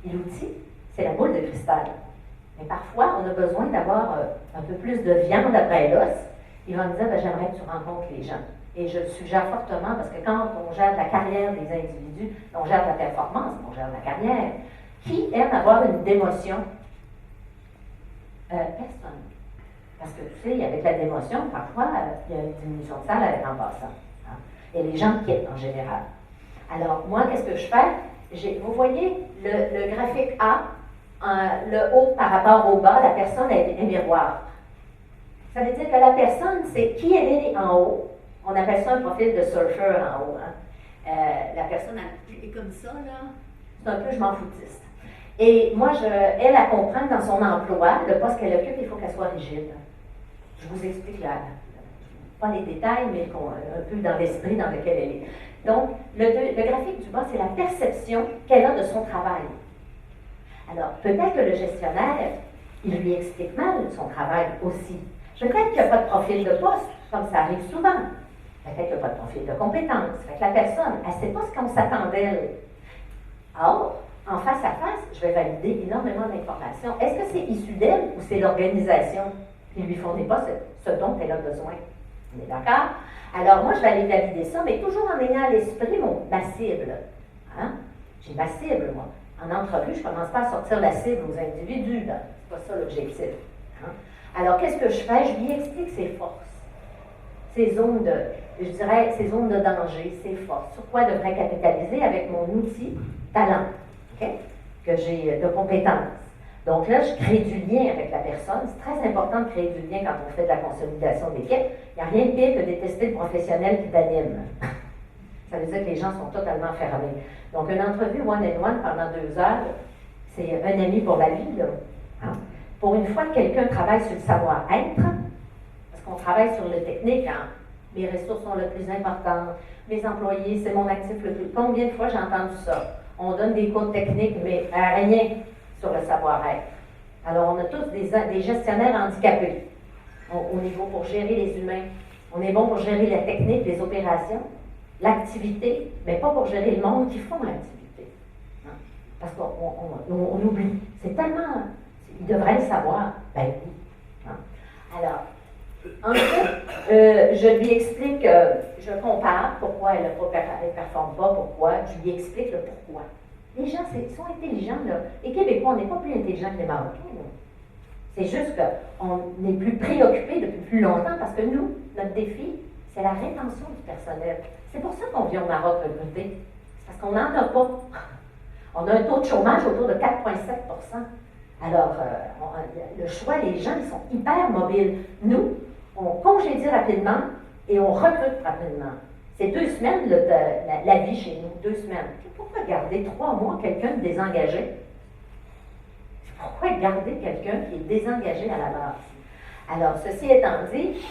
Et l'outil, c'est la boule de cristal. Mais parfois, on a besoin d'avoir un peu plus de viande après l'os. Ils vont me dire, ben, j'aimerais que tu rencontres les gens. Et je le suggère fortement parce que quand on gère la carrière des individus, on gère la performance, on gère la carrière. Qui aime avoir une démotion? Personne. Parce que tu sais, avec la démotion, parfois, il y a une diminution de salaire en passant. Hein? Et les gens quittent en général. Alors, moi, qu'est-ce que je fais? Vous voyez le graphique A, le haut par rapport au bas, la personne est miroir. Ça veut dire que la personne, c'est qui elle est en haut. On appelle ça un profil de surfeur en haut. Hein? La personne est comme ça, là. C'est un peu je m'en foutiste. Et moi, elle comprend que dans son emploi, le poste qu'elle occupe, il faut qu'elle soit rigide. Je vous explique là. Pas les détails, mais un peu dans l'esprit dans lequel elle est. Donc, le graphique du bas, c'est la perception qu'elle a de son travail. Alors, peut-être que le gestionnaire, il lui explique mal son travail aussi. Peut-être qu'il n'y a pas de profil de poste, comme ça arrive souvent. Peut-être qu'il n'y a pas de profil de compétence. Fait que la personne, elle ne sait pas ce qu'on s'attend d'elle. Or, en face à face, je vais valider énormément d'informations. Est-ce que c'est issu d'elle ou c'est l'organisation qui ne lui fournit pas ce dont elle a besoin? On est d'accord? Alors, moi, je vais aller valider ça, mais toujours en ayant à l'esprit ma cible. Hein? J'ai ma cible, moi. En entrevue, je ne commence pas à sortir la cible aux individus. Ce n'est pas ça l'objectif. Hein? Alors, qu'est-ce que je fais? Je lui explique ses forces, ses zones de danger, ses forces. Sur quoi devrait capitaliser avec mon outil talent, okay? Que j'ai de compétences. Donc là, je crée du lien avec la personne. C'est très important de créer du lien quand on fait de la consolidation d'équipe. Il n'y a rien de pire que détester le professionnel qui t'anime. Ça veut dire que les gens sont totalement fermés. Donc, une entrevue one-on-one pendant 2 heures, c'est un ami pour la vie, là. Hein? Pour une fois que quelqu'un travaille sur le savoir-être, parce qu'on travaille sur le technique, hein? Mes ressources sont le plus importantes, mes employés, c'est mon actif le plus. Combien de fois j'ai entendu ça? On donne des cours techniques, mais rien sur le savoir-être. Alors, on a tous des gestionnaires handicapés au niveau pour gérer les humains. On est bon pour gérer la technique, les opérations, l'activité, mais pas pour gérer le monde qui font l'activité. Hein? Parce qu'on oublie. C'est tellement... Ils devraient le savoir. Ben oui. Hein? Alors, ensuite, je lui explique, je compare pourquoi elle ne performe pas, pourquoi. Je lui explique le pourquoi. Les gens sont intelligents, là. Les Québécois, on n'est pas plus intelligents que les Marocains, là. C'est juste qu'on est plus préoccupés depuis plus longtemps parce que nous, notre défi, c'est la rétention du personnel. C'est pour ça qu'on vient au Maroc recruter. C'est parce qu'on n'en a pas. On a un taux de chômage autour de 4,7 %. Alors, le choix, les gens, ils sont hyper mobiles. Nous, on congédie rapidement et on recrute rapidement. C'est 2 semaines, la vie chez nous, 2 semaines. Pourquoi garder 3 mois quelqu'un de désengagé? Pourquoi garder quelqu'un qui est désengagé à la base? Alors, ceci étant dit,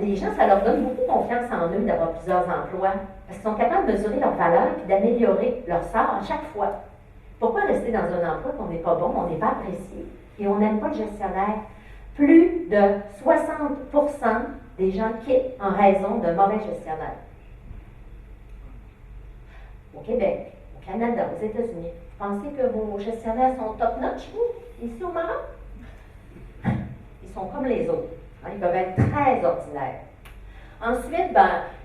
les gens, ça leur donne beaucoup confiance en eux d'avoir plusieurs emplois, parce qu'ils sont capables de mesurer leur valeur et d'améliorer leur sort à chaque fois. Pourquoi rester dans un emploi qu'on n'est pas bon, on n'est pas apprécié, et on n'aime pas le gestionnaire? Plus de 60% des gens quittent en raison de mauvais gestionnaires. Au Québec, au Canada, aux États-Unis, pensez que vos gestionnaires sont top-notch, vous, ici au Maroc? Ils sont comme les autres. Hein, ils peuvent être très ordinaires. Ensuite,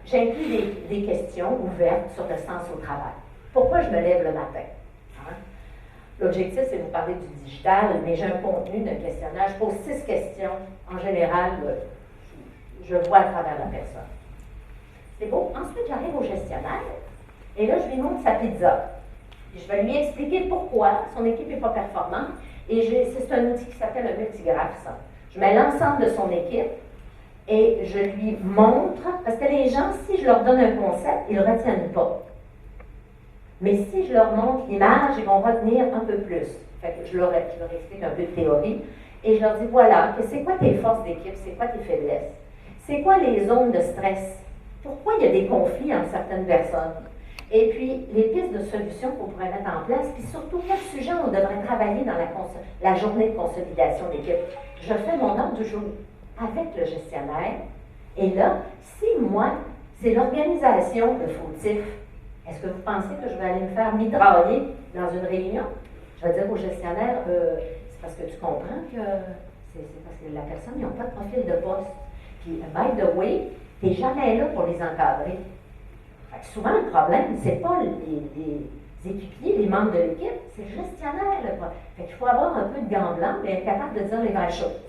j'inclus des questions ouvertes sur le sens au travail. Pourquoi je me lève le matin? Hein? L'objectif, c'est de vous parler du digital, mais j'ai un contenu d'un questionnaire. Je pose 6 questions. En général, je vois à travers la personne. C'est beau. Ensuite, j'arrive au gestionnaire et là, je lui montre sa pizza. Je vais lui expliquer pourquoi son équipe n'est pas performante. Et c'est un outil qui s'appelle un multigraphe, ça. Je mets l'ensemble de son équipe et je lui montre, parce que les gens, si je leur donne un concept, ils ne le retiennent pas. Mais si je leur montre l'image, ils vont retenir un peu plus. Fait que je leur explique un peu de théorie et je leur dis, voilà, c'est quoi tes forces d'équipe, c'est quoi tes faiblesses, c'est quoi les zones de stress, pourquoi il y a des conflits entre certaines personnes, et puis les pistes de solutions qu'on pourrait mettre en place, puis surtout quel sujet on devrait travailler dans la journée de consolidation d'équipe. Je fais mon ordre du jour avec le gestionnaire, et là, si moi, c'est l'organisation de fautifs, est-ce que vous pensez que je vais aller me faire mitrailler dans une réunion? Je vais dire au gestionnaire, c'est parce que tu comprends que c'est parce que la personne, ils n'ont pas de profil de poste. Puis, by the way, tu n'es jamais là pour les encadrer. Fait que souvent, le problème, ce n'est pas les équipiers, les membres de l'équipe, c'est le gestionnaire. Fait qu'il faut avoir un peu de gants blancs et être capable de dire les vraies choses.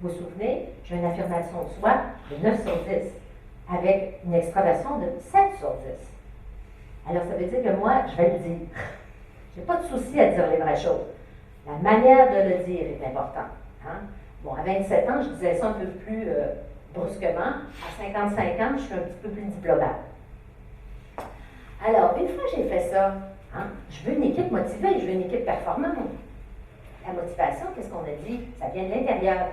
Vous vous souvenez, j'ai une affirmation de soi de 9 sur 10, avec une extraversion de 7 sur 10. Alors, ça veut dire que moi, je vais le dire. Je n'ai pas de souci à dire les vraies choses. La manière de le dire est importante. Hein? Bon, à 27 ans, je disais ça un peu plus brusquement. À 55 ans, je suis un petit peu plus diplomate. Alors, une fois que j'ai fait ça, hein, je veux une équipe motivée, je veux une équipe performante. La motivation, qu'est-ce qu'on a dit? Ça vient de l'intérieur.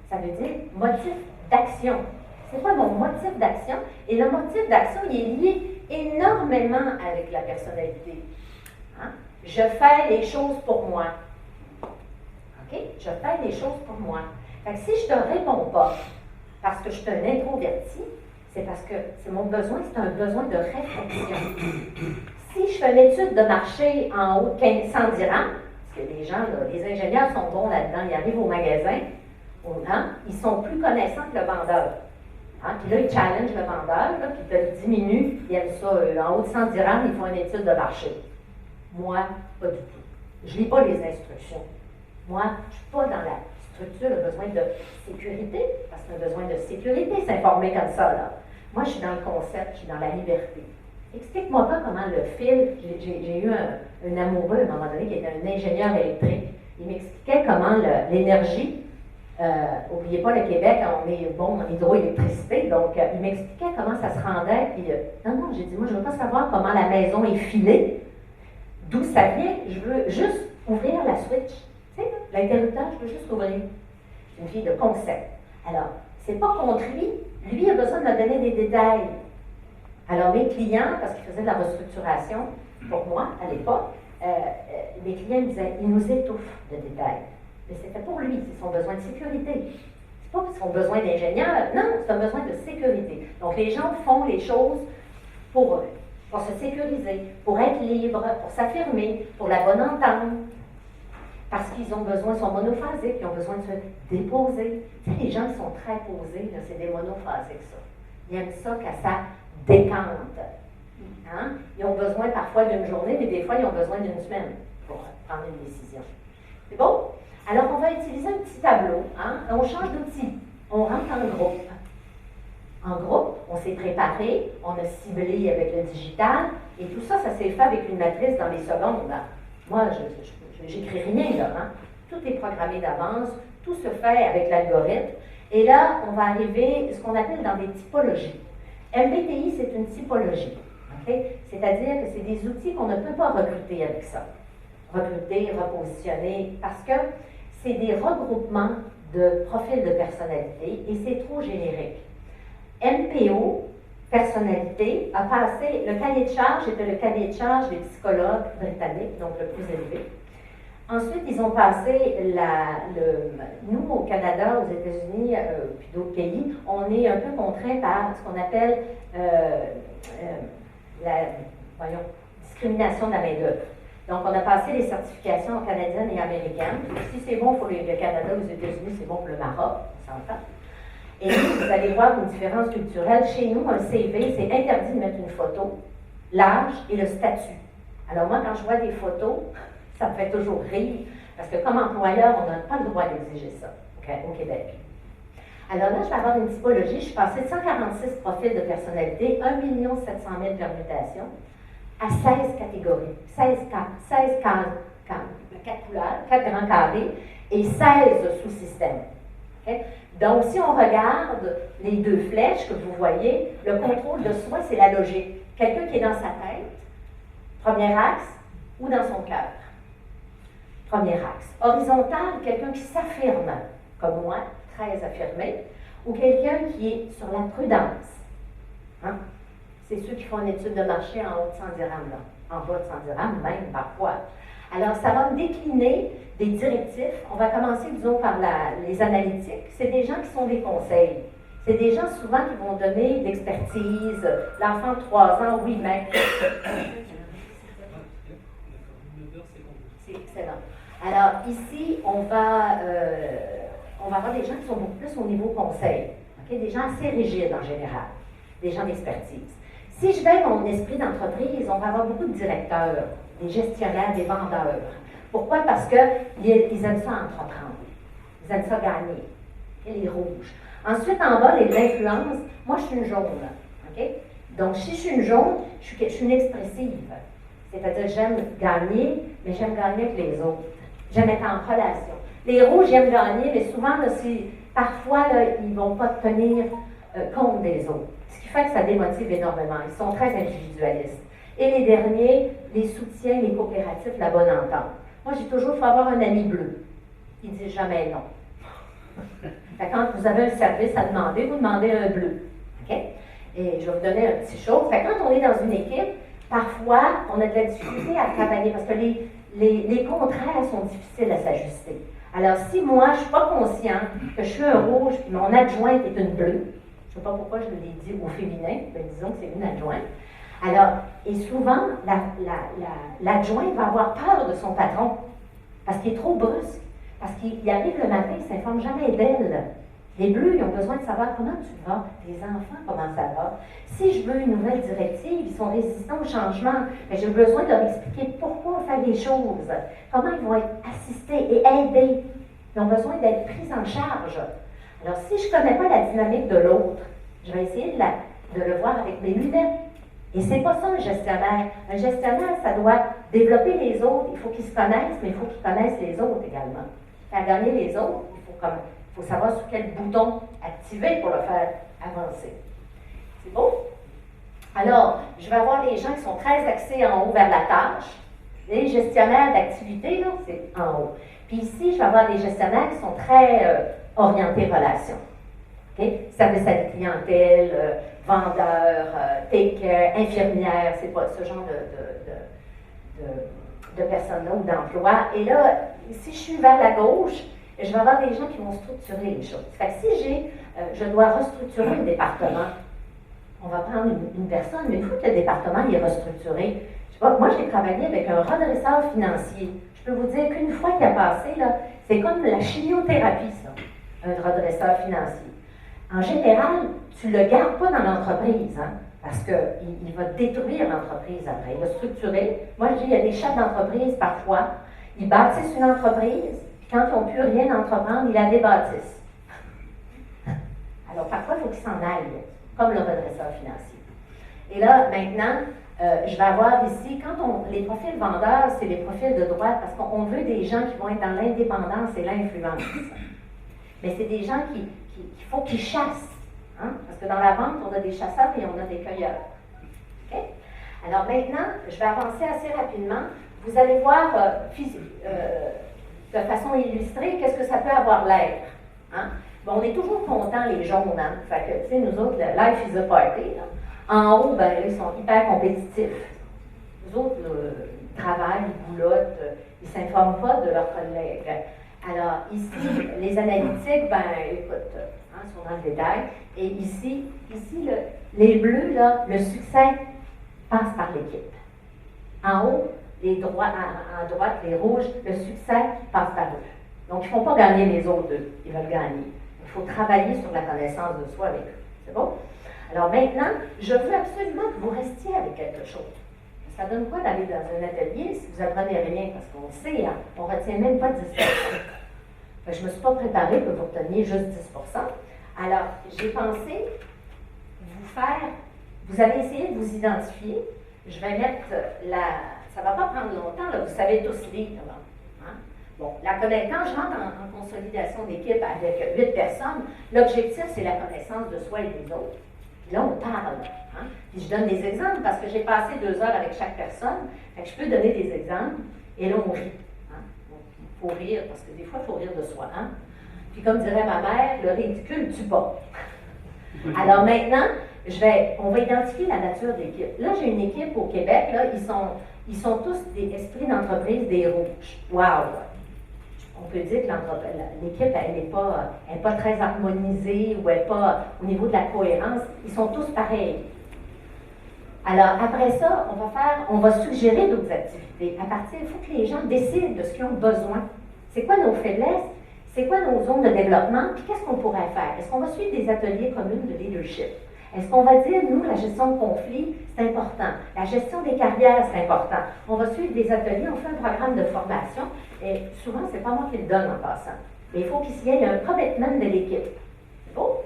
Ça veut dire motif d'action. C'est quoi mon motif d'action? Et le motif d'action, il est lié énormément avec la personnalité. Hein? Je fais les choses pour moi. OK? Je fais les choses pour moi. Fait que si je ne te réponds pas parce que je suis un introverti, c'est parce que c'est mon besoin, c'est un besoin de réflexion. Si je fais une étude de marché en haut de 100 dirhams, parce que les gens, là, les ingénieurs sont bons là-dedans, ils arrivent au magasin, hein, ils sont plus connaissants que le vendeur. Hein, puis là, ils challengent le vendeur, là, puis ils 10 minutes, ils aiment ça. En haut de 100 dirhams, ils font une étude de marché. Moi, pas du tout. Je ne lis pas les instructions. Moi, je ne suis pas dans la structure, le besoin de sécurité, parce que c'est un besoin de sécurité, s'informer comme ça, là. Moi, je suis dans le concept, je suis dans la liberté. Explique-moi pas comment le fil, j'ai eu un amoureux à un moment donné qui était un ingénieur électrique. Il m'expliquait comment l'énergie, n'oubliez pas le Québec, on est bon en hydroélectricité, donc il m'expliquait comment ça se rendait. Puis, non, j'ai dit, moi, je ne veux pas savoir comment la maison est filée, d'où ça vient, je veux juste ouvrir la switch. Tu sais, l'interrupteur, je veux juste ouvrir. C'est une fille de concept. Alors, c'est pas contre lui, lui a besoin de me donner des détails. Alors, mes clients, parce qu'ils faisaient de la restructuration pour moi à l'époque, mes clients me disaient, il nous étouffe de détails. Mais c'était pour lui, c'est son besoin de sécurité. C'est pas son besoin d'ingénieur, non, c'est un besoin de sécurité. Donc, les gens font les choses pour eux, pour se sécuriser, pour être libres, pour s'affirmer, pour la bonne entente. Parce qu'ils ont besoin, ils sont monophasiques, ils ont besoin de se déposer. Tu sais, les gens qui sont très posés, c'est des monophasiques, ça. Ils aiment ça qu'à ça décante. Hein? Ils ont besoin parfois d'une journée, mais des fois, ils ont besoin d'une semaine pour prendre une décision. C'est bon? Alors, on va utiliser un petit tableau. Hein? On change d'outil. On rentre en groupe. En groupe, on s'est préparé, on a ciblé avec le digital, et tout ça, ça s'est fait avec une matrice dans les secondes. Là. Moi, j'écris rien là. Hein? Tout est programmé d'avance, tout se fait avec l'algorithme. Et là, on va arriver ce qu'on appelle dans des typologies. MBTI, c'est une typologie. Okay? C'est-à-dire que c'est des outils qu'on ne peut pas recruter avec ça. Recruter, repositionner, parce que c'est des regroupements de profils de personnalité et c'est trop générique. MPO, personnalité, a passé, le cahier de charge était le cahier de charge des psychologues britanniques, donc le plus élevé. Ensuite, ils ont passé, nous au Canada, aux États-Unis, puis d'autres pays, on est un peu contraint par ce qu'on appelle la discrimination de la main-d'œuvre. Donc, on a passé les certifications canadiennes et américaines. Si c'est bon pour le Canada, aux États-Unis, c'est bon pour le Maroc, on s'entend. Et vous allez voir une différence culturelle. Chez nous, un CV, c'est interdit de mettre une photo, l'âge et le statut. Alors moi, quand je vois des photos, ça me fait toujours rire, parce que comme employeur, on n'a pas le droit d'exiger ça au Québec. Alors là, je vais avoir une typologie. Je suis passée de 146 profils de personnalité, 1 700 000 permutations, à 16 catégories, 16 4 couleurs, 4 grands carrés et 16 sous-systèmes. Okay? Donc, si on regarde les deux flèches que vous voyez, le contrôle de soi, c'est la logique. Quelqu'un qui est dans sa tête, premier axe, ou dans son cœur. Premier axe. Horizontal, quelqu'un qui s'affirme, comme moi, très affirmé, ou quelqu'un qui est sur la prudence. Hein? C'est ceux qui font une étude de marché en haut de 100 dirhams, là. En bas de 100 dirhams, même parfois. Alors, ça va me décliner des directifs. On va commencer, disons, par les analytiques. C'est des gens qui sont des conseils. C'est des gens souvent qui vont donner de l'expertise. L'enfant de 3 ans, oui, mais... C'est excellent. Alors, ici, on va avoir des gens qui sont beaucoup plus au niveau conseil. Okay? Des gens assez rigides en général. Des gens d'expertise. Si je vais mon esprit d'entreprise, on va avoir beaucoup de directeurs, des gestionnaires, des vendeurs. Pourquoi? Parce qu'ils aiment ça entreprendre. Ils aiment ça gagner. Et les rouges. Ensuite, en bas, l'influence. Moi, je suis une jaune. Okay? Donc, si je suis une jaune, je suis une expressive. C'est-à-dire, j'aime gagner, mais j'aime gagner avec les autres. J'aime être en relation. Les rouges, j'aime gagner, mais souvent, là, parfois, là, ils ne vont pas tenir compte des autres. Ce qui fait que ça démotive énormément. Ils sont très individualistes. Et les derniers, les soutiens, les coopératifs, la bonne entente. Moi, j'ai toujours, il faut avoir un ami bleu. Ils ne disent jamais non. Quand vous avez un service à demander, vous demandez un bleu. Okay? Et je vais vous donner un petit chose. Quand on est dans une équipe, parfois, on a de la difficulté à travailler parce que les contraires sont difficiles à s'ajuster. Alors, si moi, je ne suis pas consciente que je suis un rouge et mon adjointe est une bleue, je ne sais pas pourquoi je l'ai dit au féminin, mais disons que c'est une adjointe. Alors, et souvent, l'adjoint va avoir peur de son patron parce qu'il est trop brusque, parce qu'il arrive le matin, il ne s'informe jamais d'elle. Les bleus, ils ont besoin de savoir comment tu vas, les enfants, comment ça va. Si je veux une nouvelle directive, ils sont résistants au changement, mais j'ai besoin de leur expliquer pourquoi on fait les choses, comment ils vont être assistés et aidés. Ils ont besoin d'être pris en charge. Alors, si je ne connais pas la dynamique de l'autre, je vais essayer de le voir avec mes lunettes. Et c'est pas ça un gestionnaire. Un gestionnaire, ça doit développer les autres. Il faut qu'ils se connaissent, mais il faut qu'ils connaissent les autres également. Faire gagner les autres, il faut savoir sur quel bouton activer pour le faire avancer. C'est bon? Alors, je vais avoir les gens qui sont très axés en haut vers la tâche. Les gestionnaires d'activité, là, c'est en haut. Puis ici, je vais avoir des gestionnaires qui sont très orientés relations. Okay? Service à la clientèle, vendeur, take care, infirmière, c'est pas ce genre de personnes-là ou d'emploi. Et là, si je suis vers la gauche, je vais avoir des gens qui vont structurer les choses. Fait que si je dois restructurer un département, on va prendre une personne, mais une fois que le département est restructuré, je sais pas, moi j'ai travaillé avec un redresseur financier. Je peux vous dire qu'une fois qu'il a passé, là, c'est comme la chimiothérapie, ça, un redresseur financier. En général, tu ne le gardes pas dans l'entreprise, hein, parce qu'il va détruire l'entreprise après. Il va structurer. Moi, je dis, il y a des chefs d'entreprise, parfois, ils bâtissent une entreprise, puis quand ils n'ont plus rien à entreprendre, ils la débâtissent. Alors, parfois, il faut qu'ils s'en aillent, comme le redresseur financier. Et là, maintenant, je vais avoir ici, les profils vendeurs, c'est les profils de droite, parce qu'on veut des gens qui vont être dans l'indépendance et l'influence. Mais c'est des gens qu'il faut qu'ils chassent. Hein? Parce que dans la vente, on a des chasseurs et on a des cueilleurs. Okay? Alors maintenant, je vais avancer assez rapidement. Vous allez voir de façon illustrée qu'est-ce que ça peut avoir l'air. Hein? Bon, on est toujours contents, les jaunes. Hein? Fait que, tu sais, nous autres, le life is a party. Là. En haut, ben, ils sont hyper compétitifs. Nous autres, ils travaillent, ils boulotent, ils ne s'informent pas de leurs collègues. Alors, ici, les analytiques, ben, écoute, hein, sont dans le détail. Et ici les bleus, là, le succès passe par l'équipe. En haut, à droite, les rouges, le succès passe par eux. Donc, ils ne font pas gagner les autres, ils veulent gagner. Il faut travailler sur la connaissance de soi avec eux. C'est bon? Alors maintenant, je veux absolument que vous restiez avec quelque chose. Ça donne quoi d'aller dans un atelier si vous apprenez rien? Parce qu'on le sait, hein, on ne retient même pas 10%. Je ne me suis pas préparée pour que vous reteniez juste 10%. Alors, j'ai pensé vous allez essayer de vous identifier. Je vais mettre ça ne va pas prendre longtemps, là, vous savez tous lire. Hein? Bon, quand je rentre en consolidation d'équipe avec 8 personnes, l'objectif, c'est la connaissance de soi et des autres. Puis là, on parle. Hein? Puis je donne des exemples parce que j'ai passé 2 heures avec chaque personne. Fait que je peux donner des exemples et là, on rit. Hein? Il faut rire parce que des fois, il faut rire de soi. Hein? Puis comme dirait ma mère, le ridicule tue pas. Alors maintenant, on va identifier la nature d'équipe. Là, j'ai une équipe au Québec, là, ils sont tous des esprits d'entreprise des rouges. Wow! On peut dire que l'équipe, elle n'est pas très harmonisée ou elle n'est pas au niveau de la cohérence. Ils sont tous pareils. Alors, après ça, on va suggérer d'autres activités. À partir, il faut que les gens décident de ce qu'ils ont besoin. C'est quoi nos faiblesses? C'est quoi nos zones de développement? Puis qu'est-ce qu'on pourrait faire? Est-ce qu'on va suivre des ateliers communs de leadership? Est-ce qu'on va dire, nous, la gestion de conflits, c'est important. La gestion des carrières, c'est important. On va suivre des ateliers, on fait un programme de formation. Et souvent, ce n'est pas moi qui le donne en passant. Mais il faut qu'il y ait un commitment de l'équipe. C'est beau?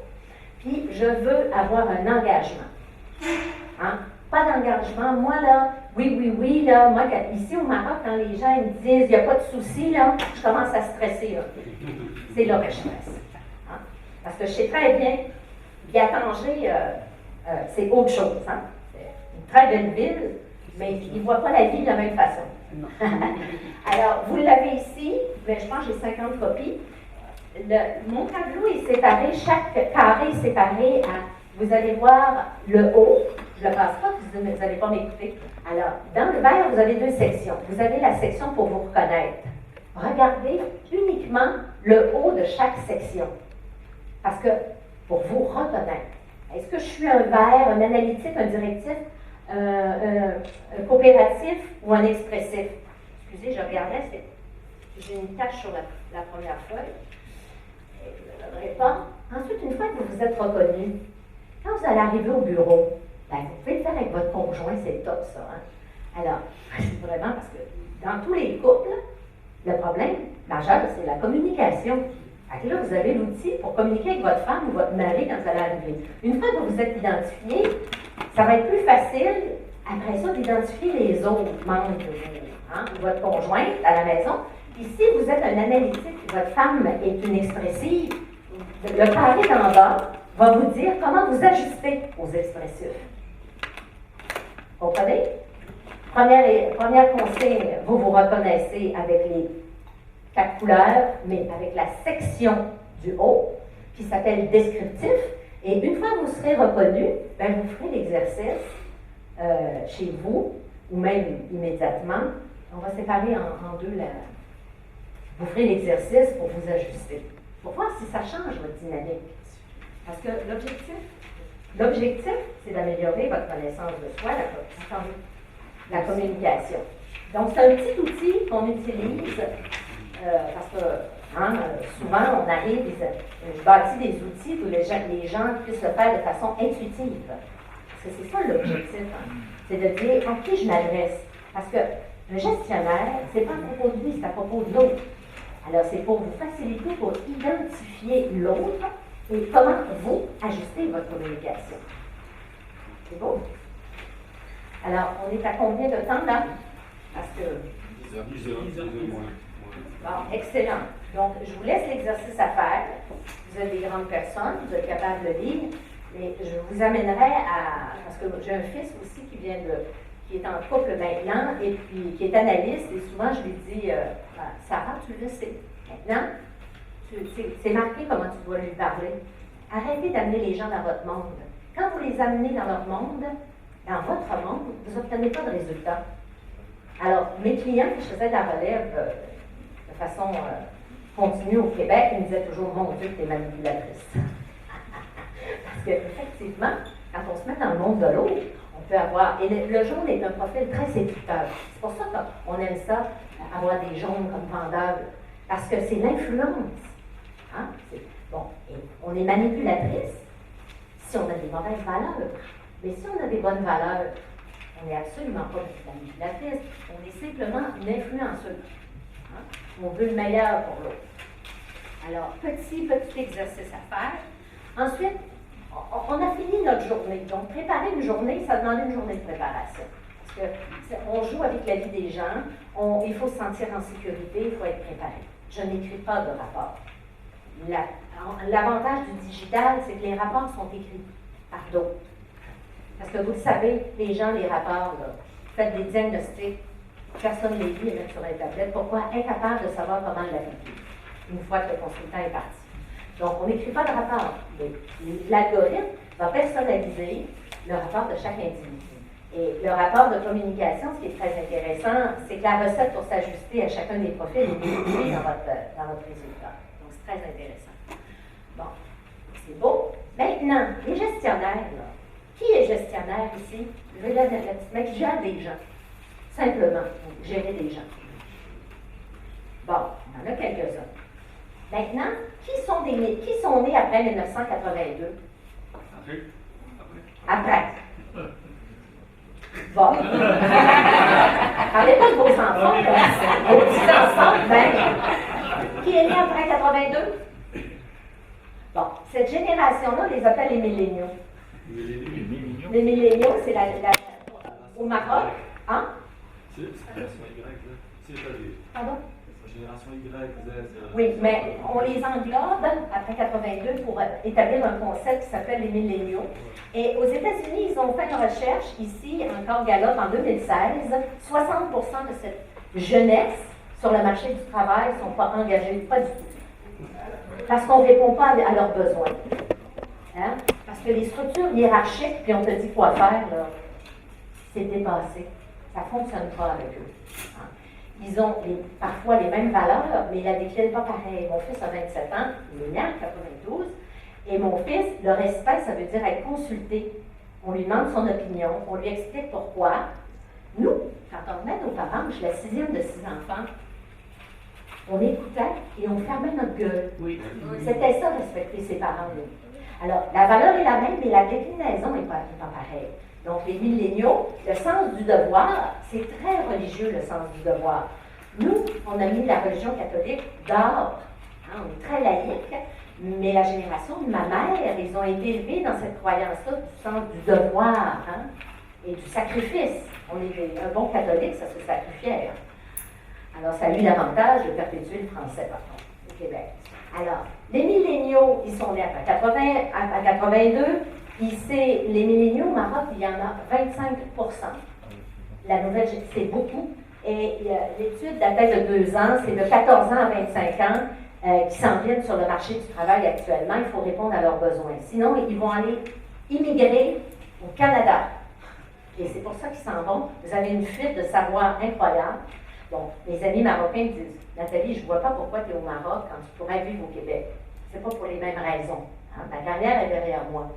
Puis, je veux avoir un engagement. Hein? Pas d'engagement. Moi, là, oui, là, moi, ici au Maroc, quand les gens ils me disent, il n'y a pas de souci, là, je commence à stresser. Là. C'est là que je stresse. Hein? Parce que je sais très bien, Tanger, c'est autre chose. Hein? C'est une très belle ville, mais ils ne voient pas la vie de la même façon. Alors, vous l'avez ici, mais je pense que j'ai 50 copies. Mon tableau est séparé, chaque carré est séparé à, vous allez voir le haut, je ne le passe pas, vous n'allez pas m'écouter. Alors, dans le vert, vous avez 2 sections. Vous avez la section pour vous reconnaître. Regardez uniquement le haut de chaque section. Parce que, pour vous reconnaître, est-ce que je suis un vert, un analytique, un directif, un coopératif ou un expressif? Excusez, je regardais, j'ai une tache sur la première feuille. Et je ne le donnerai pas. Ensuite, une fois que vous vous êtes reconnu, quand vous allez arriver au bureau, ben, vous pouvez le faire avec votre conjoint, c'est top ça. Hein? Alors, vraiment, parce que dans tous les couples, le problème majeur, c'est la communication. Et là, vous avez l'outil pour communiquer avec votre femme ou votre mari quand vous allez arriver. Une fois que vous vous êtes identifié, ça va être plus facile, après ça, d'identifier les autres membres de votre conjointe à la maison. Puis si vous êtes un analytique, votre femme est une expressive, le carré d'en bas va vous dire comment vous ajustez aux expressifs. Comprenez? Première consigne, vous vous reconnaissez avec les 4 couleurs, mais avec la section du haut, qui s'appelle descriptif. Et une fois que vous serez reconnu, ben vous ferez l'exercice chez vous, ou même immédiatement. On va séparer en 2 vous ferez l'exercice pour vous ajuster, pour voir si ça change votre dynamique. Parce que l'objectif, c'est d'améliorer votre connaissance de soi, la communication. Donc, c'est un petit outil qu'on utilise parce que souvent, on arrive, je bâtis des outils pour que les gens puissent le faire de façon intuitive. Parce que c'est ça l'objectif. Hein? C'est de dire, en qui je m'adresse. Parce que le gestionnaire, ce n'est pas à propos de lui, c'est à propos de l'autre. Alors, c'est pour vous faciliter, pour identifier l'autre et comment vous ajustez votre communication. C'est beau? Alors, on est à combien de temps là? Parce que... 10 heures. Bon, excellent. Donc, je vous laisse l'exercice à faire. Vous êtes des grandes personnes, vous êtes capables de lire. Et je vous amènerai à... Parce que j'ai un fils aussi qui est en couple maintenant et puis qui est analyste. Et souvent, je lui dis, Sarah, tu le sais. Maintenant, c'est marqué comment tu dois lui parler. Arrêtez d'amener les gens dans votre monde. Quand vous les amenez dans leur monde, dans votre monde, vous n'obtenez pas de résultats. Alors, mes clients, je faisais de la relève de façon continue au Québec, ils me disaient toujours, mon Dieu, tu es manipulatrice. Parce qu'effectivement, quand on se met dans le monde de l'autre, on peut avoir... Et le jaune est un profil très séducteur. C'est pour ça qu'on aime ça, avoir des jaunes comme vendables. Parce que c'est l'influence. Hein? Bon, et on est manipulatrice si on a des mauvaises valeurs. Mais si on a des bonnes valeurs, on n'est absolument pas manipulatrice. On est simplement une influenceuse. Hein? On veut le meilleur pour l'autre. Alors, petit exercice à faire. Ensuite, on a fini notre journée. Donc, préparer une journée, ça demande une journée de préparation. Parce qu'on joue avec la vie des gens, il faut se sentir en sécurité, il faut être préparé. Je n'écris pas de rapport. L'avantage du digital, c'est que les rapports sont écrits par d'autres. Parce que vous le savez, les gens, les rapports, là, faites des diagnostics, personne ne les lit et met sur les tablettes. Pourquoi? Incapable de savoir comment l'appliquer une fois que le consultant est parti. Donc, on n'écrit pas de rapport. L'algorithme va personnaliser le rapport de chaque individu. Et le rapport de communication, ce qui est très intéressant, c'est que la recette pour s'ajuster à chacun des profils est définie dans votre résultat. Donc, c'est très intéressant. Bon, c'est beau. Maintenant, les gestionnaires, là. Qui est gestionnaire ici? Je vais la petite mec qui gère des gens. Simplement, gérer des gens. Bon, il y en a quelques-uns. Maintenant, qui sont nés après 1982? Après. Bon. Parlez pas de vos enfants, là. Vos petits-enfants, ben. Qui est né après 82? Bon, cette génération-là, on les appelle les milléniaux. Les milléniaux, c'est au Maroc. Hein? C'est la génération Y, là. Pardon? Génération Y, Z. Oui, mais on les englobe après 82 pour établir un concept qui s'appelle les milléniaux. Et aux États-Unis, ils ont fait une recherche ici, encore Gallup en 2016. 60% de cette jeunesse sur le marché du travail ne sont pas engagés, pas du tout. Parce qu'on ne répond pas à leurs besoins. Hein? Parce que les structures hiérarchiques, puis on te dit quoi faire, là, c'est dépassé. Ça ne fonctionne pas avec eux. Hein? Ils ont parfois les mêmes valeurs, mais ils ne la déclinent pas pareil. Mon fils a 27 ans, il est né en 92, et mon fils, le respect, ça veut dire être consulté. On lui demande son opinion, on lui explique pourquoi. Nous, quand on remet nos parents, je suis la sixième de 6 enfants, on écoutait et on fermait notre gueule. Oui. C'était ça, respecter ses parents. Nous. Alors, la valeur est la même, mais la déclinaison n'est pas pareille. Donc, les milléniaux, le sens du devoir, c'est très religieux, le sens du devoir. Nous, on a mis la religion catholique d'ordre. Hein, on est très laïque, mais la génération de ma mère, ils ont été élevés dans cette croyance-là du sens du devoir hein, et du sacrifice. Un bon catholique, ça se sacrifiait. Hein. Alors, ça a eu l'avantage de perpétuer le français, par contre, au Québec. Alors, les milléniaux, ils sont nés après 82. Ici, les milléniaux au Maroc, il y en a 25%. La nouvelle, c'est beaucoup. Et l'étude datait de 2 ans, c'est de 14 ans à 25 ans qui s'en viennent sur le marché du travail actuellement. Il faut répondre à leurs besoins. Sinon, ils vont aller immigrer au Canada. Et c'est pour ça qu'ils s'en vont. Vous avez une fuite de savoir incroyable. Bon, mes amis marocains me disent, Nathalie, je ne vois pas pourquoi tu es au Maroc quand tu pourrais vivre au Québec. C'est pas pour les mêmes raisons. Hein. Ma carrière est derrière moi.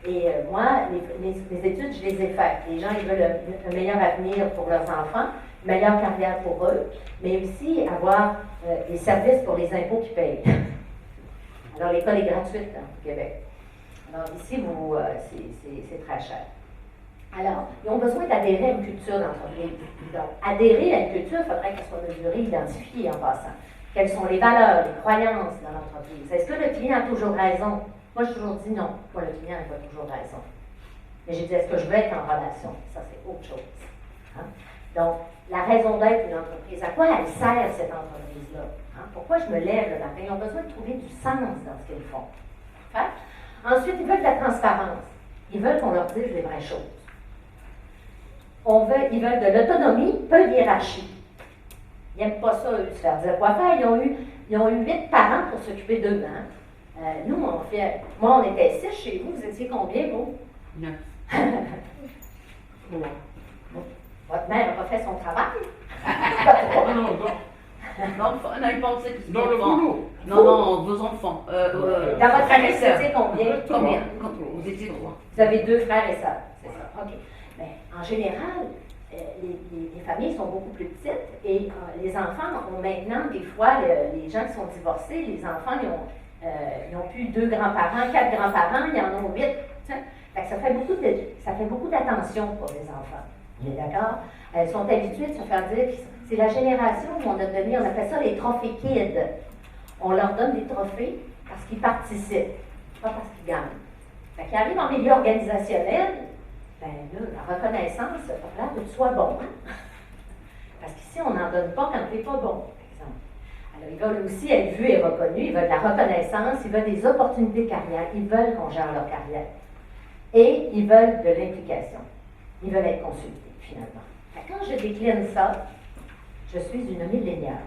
Et moi, mes études, je les ai faites. Les gens, ils veulent un meilleur avenir pour leurs enfants, une meilleure carrière pour eux, mais aussi avoir des services pour les impôts qu'ils payent. Alors, l'école est gratuite hein, au Québec. Alors, ici, c'est très cher. Alors, ils ont besoin d'adhérer à une culture d'entreprise. Donc, adhérer à une culture, il faudrait qu'elle soit mesurée, identifiée en passant. Quelles sont les valeurs, les croyances dans l'entreprise? Est-ce que le client a toujours raison? Moi, j'ai toujours dit non. Moi, le client n'a pas toujours raison. Mais j'ai dit, est-ce que je veux être en relation? Ça, c'est autre chose. Hein? Donc, la raison d'être d'une entreprise, à quoi elle sert cette entreprise-là? Hein? Pourquoi je me lève le matin? Ils ont besoin de trouver du sens dans ce qu'ils font. Hein? Ensuite, ils veulent de la transparence. Ils veulent qu'on leur dise les vraies choses. Ils veulent de l'autonomie, peu de hiérarchie. Ils n'aiment pas ça, eux, se faire dire quoi faire. Ils ont eu 8 parents pour s'occuper d'eux. Hein? Nous, moi, on était 6 chez vous. Vous étiez combien, vous? 9. Votre mère n'a pas fait son travail? Non, il pensait que c'était Dans le boulot. Non, vos enfants. Dans votre famille, vous étiez combien? Combien? Vous étiez 3. Vous avez 2 frères et sœurs, c'est ça? OK. Mais en général, les familles sont beaucoup plus petites et les enfants ont maintenant, des fois, les gens qui sont divorcés, les enfants, ils ont Ils n'ont plus 2 grands-parents, 4 grands-parents, ils en ont 8. Fait que ça fait beaucoup d'attention pour les enfants. On est d'accord? Elles sont habituées de se faire dire que c'est la génération où on a donné, on appelle ça les trophées kids. On leur donne des trophées parce qu'ils participent, pas parce qu'ils gagnent. Fait qu'ils arrivent en milieu organisationnel, ben là, la reconnaissance, il faut que tu sois bon. Hein? Parce qu'ici, on n'en donne pas quand tu n'es pas bon, par exemple. Alors, ils veulent aussi être vus et reconnus, ils veulent de la reconnaissance, ils veulent des opportunités de carrière, ils veulent qu'on gère leur carrière. Et ils veulent de l'implication. Ils veulent être consultés, finalement. Fait que quand je décline ça, je suis une milléniale.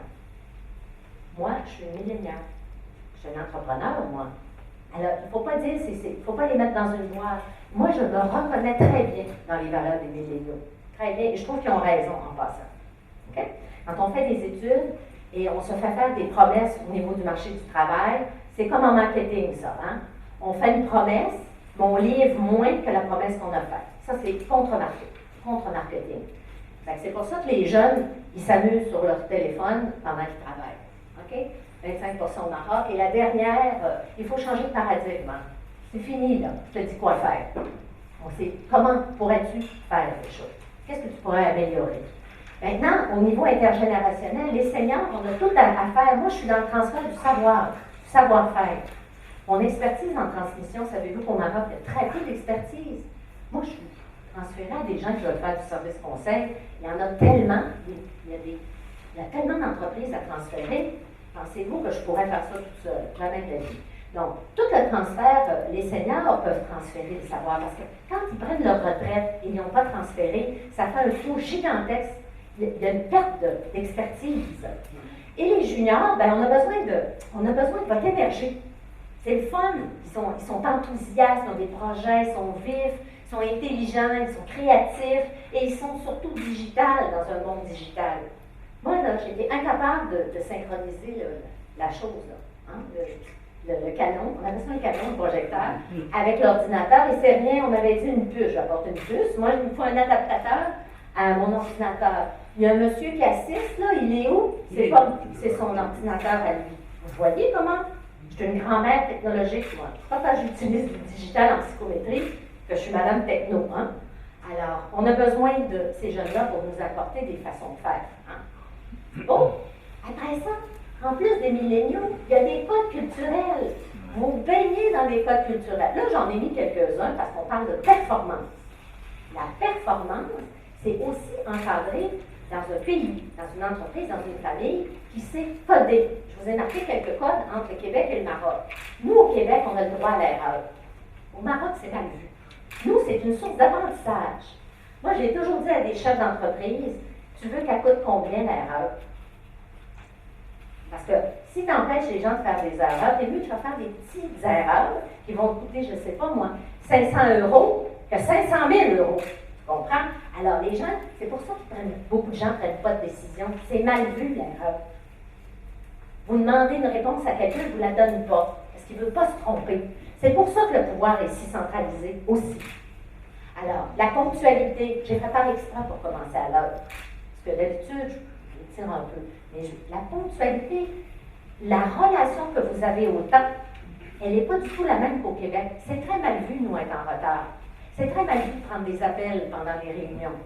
Moi, je suis une milléniale. Je suis un entrepreneur, moi. Alors, il ne faut pas dire, il faut pas les mettre dans une boîte. Moi, je me reconnais très bien dans les valeurs des milléniaux. Très bien. Et je trouve qu'ils ont raison en passant. Okay? Quand on fait des études et on se fait faire des promesses au niveau du marché du travail, c'est comme en marketing, ça. Hein? On fait une promesse, mais on livre moins que la promesse qu'on a faite. Ça, c'est contre-marketing. C'est pour ça que les jeunes, ils s'amusent sur leur téléphone pendant qu'ils travaillent. OK? 25% au Maroc. Et la dernière, il faut changer de paradigme. Hein? C'est fini, là. Je te dis quoi faire. On sait comment pourrais-tu faire les choses. Qu'est-ce que tu pourrais améliorer? Maintenant, au niveau intergénérationnel, les seniors, on a tout à faire. Moi, je suis dans le transfert du savoir-faire. Mon expertise en transmission, savez-vous qu'au Maroc, il y a très peu d'expertise. Moi, je suis transférée à des gens qui veulent faire du service conseil. Il y en a tellement. Il y a tellement d'entreprises à transférer. Pensez-vous que je pourrais faire ça toute seule? Jamais de la vie. Donc, tout le transfert, les seniors peuvent transférer le savoir parce que quand ils prennent leur retraite et ils n'ont pas transféré, ça fait un flou gigantesque. Il y a une perte d'expertise. Et les juniors, ben, on a besoin de votre énergie. C'est le fun. Ils sont enthousiastes, ils ont des projets, ils sont vifs, ils sont intelligents, ils sont créatifs et ils sont surtout digitales dans un monde digital. Moi, là, j'étais incapable de synchroniser la chose, là, hein, le canon, on appelle ça un canon, le projecteur, avec l'ordinateur, et c'est rien, on m'avait dit une puce, j'apporte une puce, moi, il me faut un adaptateur à mon ordinateur. Il y a un monsieur qui assiste, là, il est où? C'est son ordinateur à lui. Vous voyez comment? Je suis une grand-mère technologique, moi. Pas parce que j'utilise du digital en psychométrie que je suis madame techno, hein? Alors, on a besoin de ces jeunes-là pour nous apporter des façons de faire, hein? Bon, après ça, en plus des milléniaux, il y a des codes culturels. Vous baignez dans des codes culturels. Là, j'en ai mis quelques-uns parce qu'on parle de performance. La performance, c'est aussi encadré dans un pays, dans une entreprise, dans une famille qui sait coder. Je vous ai marqué quelques codes entre le Québec et le Maroc. Nous, au Québec, on a le droit à l'erreur. Au Maroc, c'est mal vu. Nous, c'est une source d'apprentissage. Moi, j'ai toujours dit à des chefs d'entreprise, tu veux qu'elle coûte combien l'erreur? Parce que si tu empêches les gens de faire des erreurs, c'est mieux de faire des petites erreurs qui vont coûter, je ne sais pas moi, 500 € que 500 000 €. Tu comprends? Alors, les gens, c'est pour ça que beaucoup de gens ne prennent pas de décision. C'est mal vu, l'erreur. Vous demandez une réponse à quelqu'un, vous ne la donnez pas, parce qu'il ne veut pas se tromper. C'est pour ça que le pouvoir est si centralisé aussi. Alors, la ponctualité, j'ai fait par exprès pour commencer à l'heure. Parce que d'habitude, je tire un peu. Mais la ponctualité, la relation que vous avez au temps, elle n'est pas du tout la même qu'au Québec. C'est très mal vu, nous, être en retard. C'est très mal vu de prendre des appels pendant les réunions.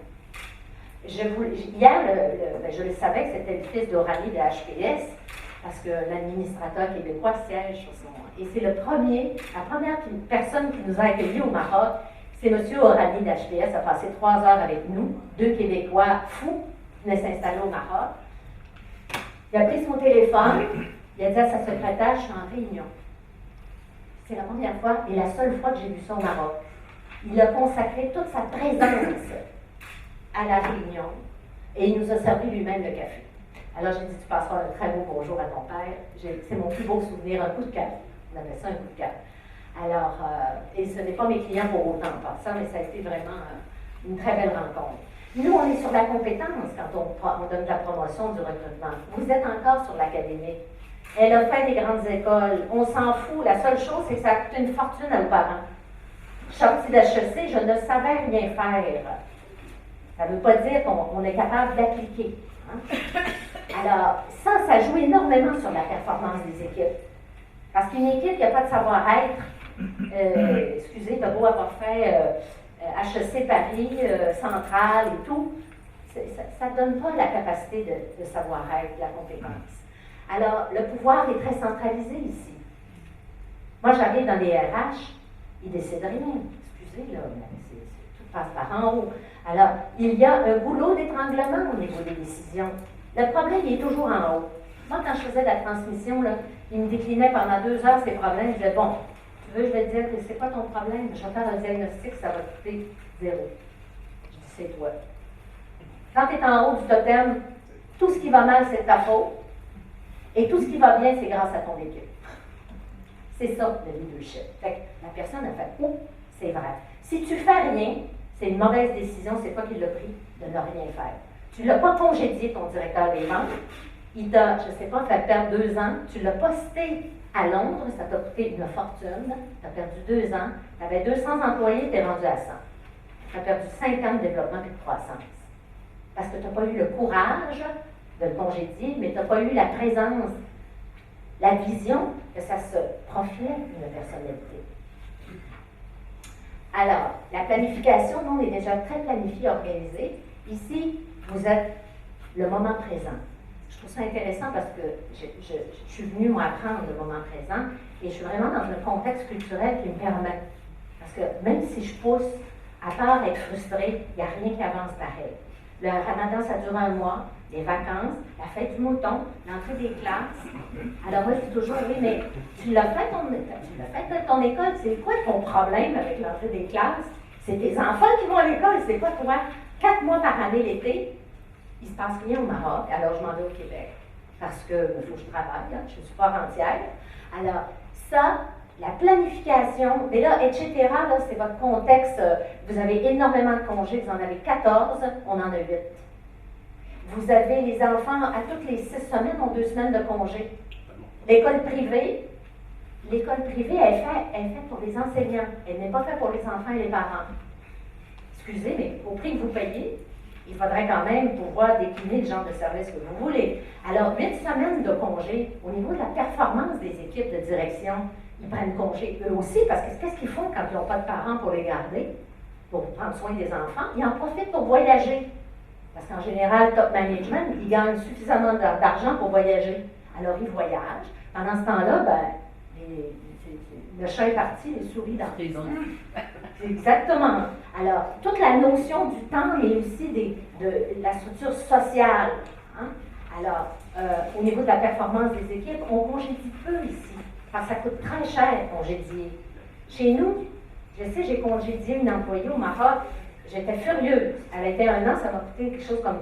Hier, je le savais que c'était le fils d'Orani de HPS, parce que l'administrateur québécois siège sur son... Et c'est la première personne qui nous a accueillis au Maroc, c'est M. Orani de HPS, a passé 3 heures avec nous, 2 Québécois fous, qui venaient s'installer au Maroc. Il a pris son téléphone, il a dit à sa secrétaire, je suis en réunion. C'est la première fois et la seule fois que j'ai vu ça au Maroc. Il a consacré toute sa présence à la réunion et il nous a servi lui-même le café. Alors j'ai dit, tu passeras un très beau bonjour à ton père. C'est mon plus beau souvenir, un coup de cœur. On appelle ça un coup de cœur. Alors, et ce n'est pas mes clients pour autant en passant, mais ça a été vraiment une très belle rencontre. Nous, on est sur la compétence quand on donne la promotion du recrutement. Vous êtes encore sur l'académie. Elle a fait des grandes écoles. On s'en fout. La seule chose, c'est que ça a coûté une fortune à nos parents. Je suis sortie d'HEC, je ne savais rien faire. Ça ne veut pas dire qu'on est capable d'appliquer. Hein? Alors, ça joue énormément sur la performance des équipes. Parce qu'une équipe qui n'a pas de savoir-être, excusez, t'as beau avoir fait HEC Paris, Centrale et tout, ça ne donne pas la capacité de savoir-être, de la compétence. Alors, le pouvoir est très centralisé ici. Moi, j'arrive dans les RH, ils ne décident rien. Excusez, là, mais tout passe par en haut. Alors, il y a un goulot d'étranglement au niveau des décisions. Le problème, il est toujours en haut. Moi, quand je faisais la transmission, là, il me déclinait pendant 2 heures ses problèmes. Je disais, bon, tu veux, je vais te dire que c'est quoi ton problème? Je vais faire un diagnostic, ça va coûter 0. Je dis, c'est toi. Quand tu es en haut du totem, tout ce qui va mal, c'est de ta faute. Et tout ce qui va bien, c'est grâce à ton équipe. C'est ça, le leadership. Fait que la personne a fait, oh, c'est vrai. Si tu fais rien, c'est une mauvaise décision, c'est toi qui l'as pris de ne rien faire. Tu ne l'as pas congédié, ton directeur des ventes. Il t'a, je ne sais pas, fait perdre 2 ans. Tu l'as posté à Londres, ça t'a coûté une fortune. Tu as perdu 2 ans. Tu avais 200 employés, tu es rendu à 100. Tu as perdu 5 ans de développement et de croissance. Parce que tu n'as pas eu le courage de le congédier, mais tu n'as pas eu la présence, la vision que ça se profilait une personnalité. Alors, la planification, nous, on est déjà très planifié, organisé. Ici, vous êtes le moment présent. Je trouve ça intéressant parce que je suis venue, moi, apprendre le moment présent et je suis vraiment dans un contexte culturel qui me permet. Parce que même si je pousse, à part être frustrée, il n'y a rien qui avance pareil. Le ramadan, ça dure 1 mois, les vacances, la fête du mouton, l'entrée des classes. Alors moi, je dis toujours, oui, mais tu l'as fait ton école, c'est quoi ton problème avec l'entrée des classes? C'est tes enfants qui vont à l'école, c'est quoi toi? 4 mois par année l'été, il ne se passe rien au Maroc, alors je m'en vais au Québec. Parce que il faut que je travaille, hein, je ne suis pas rentière. Alors, ça, la planification, mais là, etc., là, c'est votre contexte. Vous avez énormément de congés, vous en avez 14, on en a 8. Vous avez les enfants, à toutes les 6 semaines, ont 2 semaines de congés. L'école privée, elle est faite pour les enseignants. Elle n'est pas faite pour les enfants et les parents. Excusez, mais au prix que vous payez, il faudrait quand même pouvoir décliner le genre de service que vous voulez. Alors, 8 semaines de congés, au niveau de la performance des équipes de direction, ils prennent congé eux aussi, parce que qu'est-ce qu'ils font quand ils n'ont pas de parents pour les garder, pour prendre soin des enfants? Ils en profitent pour voyager. Parce qu'en général, top management, ils gagnent suffisamment d'argent pour voyager. Alors, ils voyagent. Pendant ce temps-là, le chat est parti, les souris dans les zones. Exactement. Alors, toute la notion du temps, mais aussi de la structure sociale. Hein? Alors, au niveau de la performance des équipes, on congédie peu ici. Parce que ça coûte très cher congédier. Chez nous, je sais, j'ai congédié une employée au Maroc. J'étais furieuse. Elle était 1 an, ça m'a coûté quelque chose comme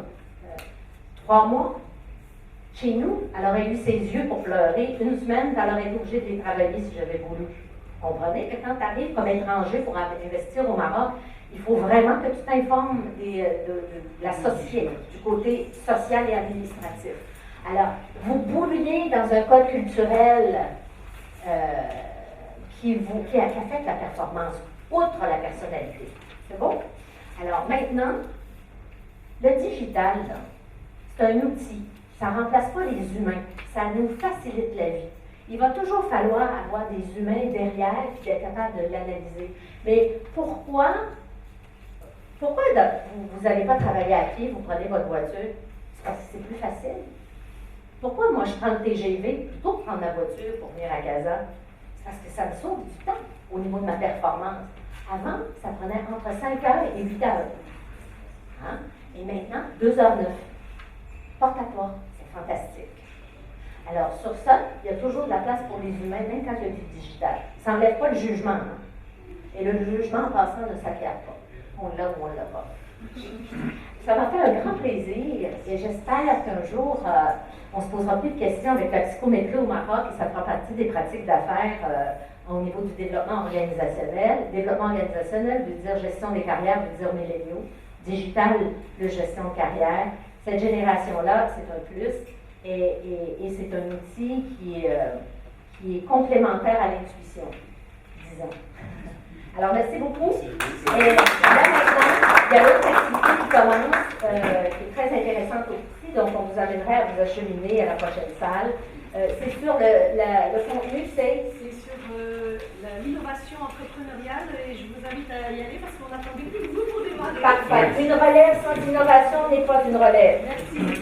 3 mois. Chez nous, elle aurait eu ses yeux pour pleurer. 1 semaine, elle aurait été obligée de les travailler si j'avais voulu. Vous comprenez que quand tu arrives comme étranger pour investir au Maroc, il faut vraiment que tu t'informes de la société, du côté social et administratif. Alors, vous bouliez dans un code culturel qui affecte la performance, outre la personnalité. C'est bon? Alors maintenant, le digital, c'est un outil. Ça ne remplace pas les humains. Ça nous facilite la vie. Il va toujours falloir avoir des humains derrière qui être capable de l'analyser. Mais pourquoi vous n'allez pas travailler à pied, vous prenez votre voiture? C'est parce que c'est plus facile. Pourquoi moi je prends le TGV plutôt que prendre ma voiture pour venir à Gaza? C'est parce que ça me sauve du temps au niveau de ma performance. Avant, ça prenait entre 5 heures et 8 heures. Hein? Et maintenant, 2h09. Porte à porte, c'est fantastique. Alors, sur ça, il y a toujours de la place pour les humains, même quand il y a du digital. Ça n'enlève pas le jugement. Hein? Et le jugement, en passant, ne s'acquiert pas. On l'a ou on ne l'a pas. Ça m'a fait un grand plaisir et j'espère qu'un jour, on ne se posera plus de questions avec la psychométrie au Maroc et ça fera partie des pratiques d'affaires au niveau du développement organisationnel. Développement organisationnel veut dire gestion des carrières, veut dire milléniaux. Digital, le gestion de carrière. Cette génération-là, c'est un plus et c'est un outil qui est complémentaire à l'intuition, disons. Alors, merci beaucoup. Et là, maintenant, il y a l'autre activité qui commence, qui est très intéressante aussi. Donc, on vous amènerait à vous acheminer à la prochaine salle. C'est sur le contenu, c'est... C'est sur l'innovation entrepreneuriale et je vous invite à y aller parce qu'on attendait plus de vous pour démarrer. Parfait. Une relève sans innovation n'est pas une relève. Merci.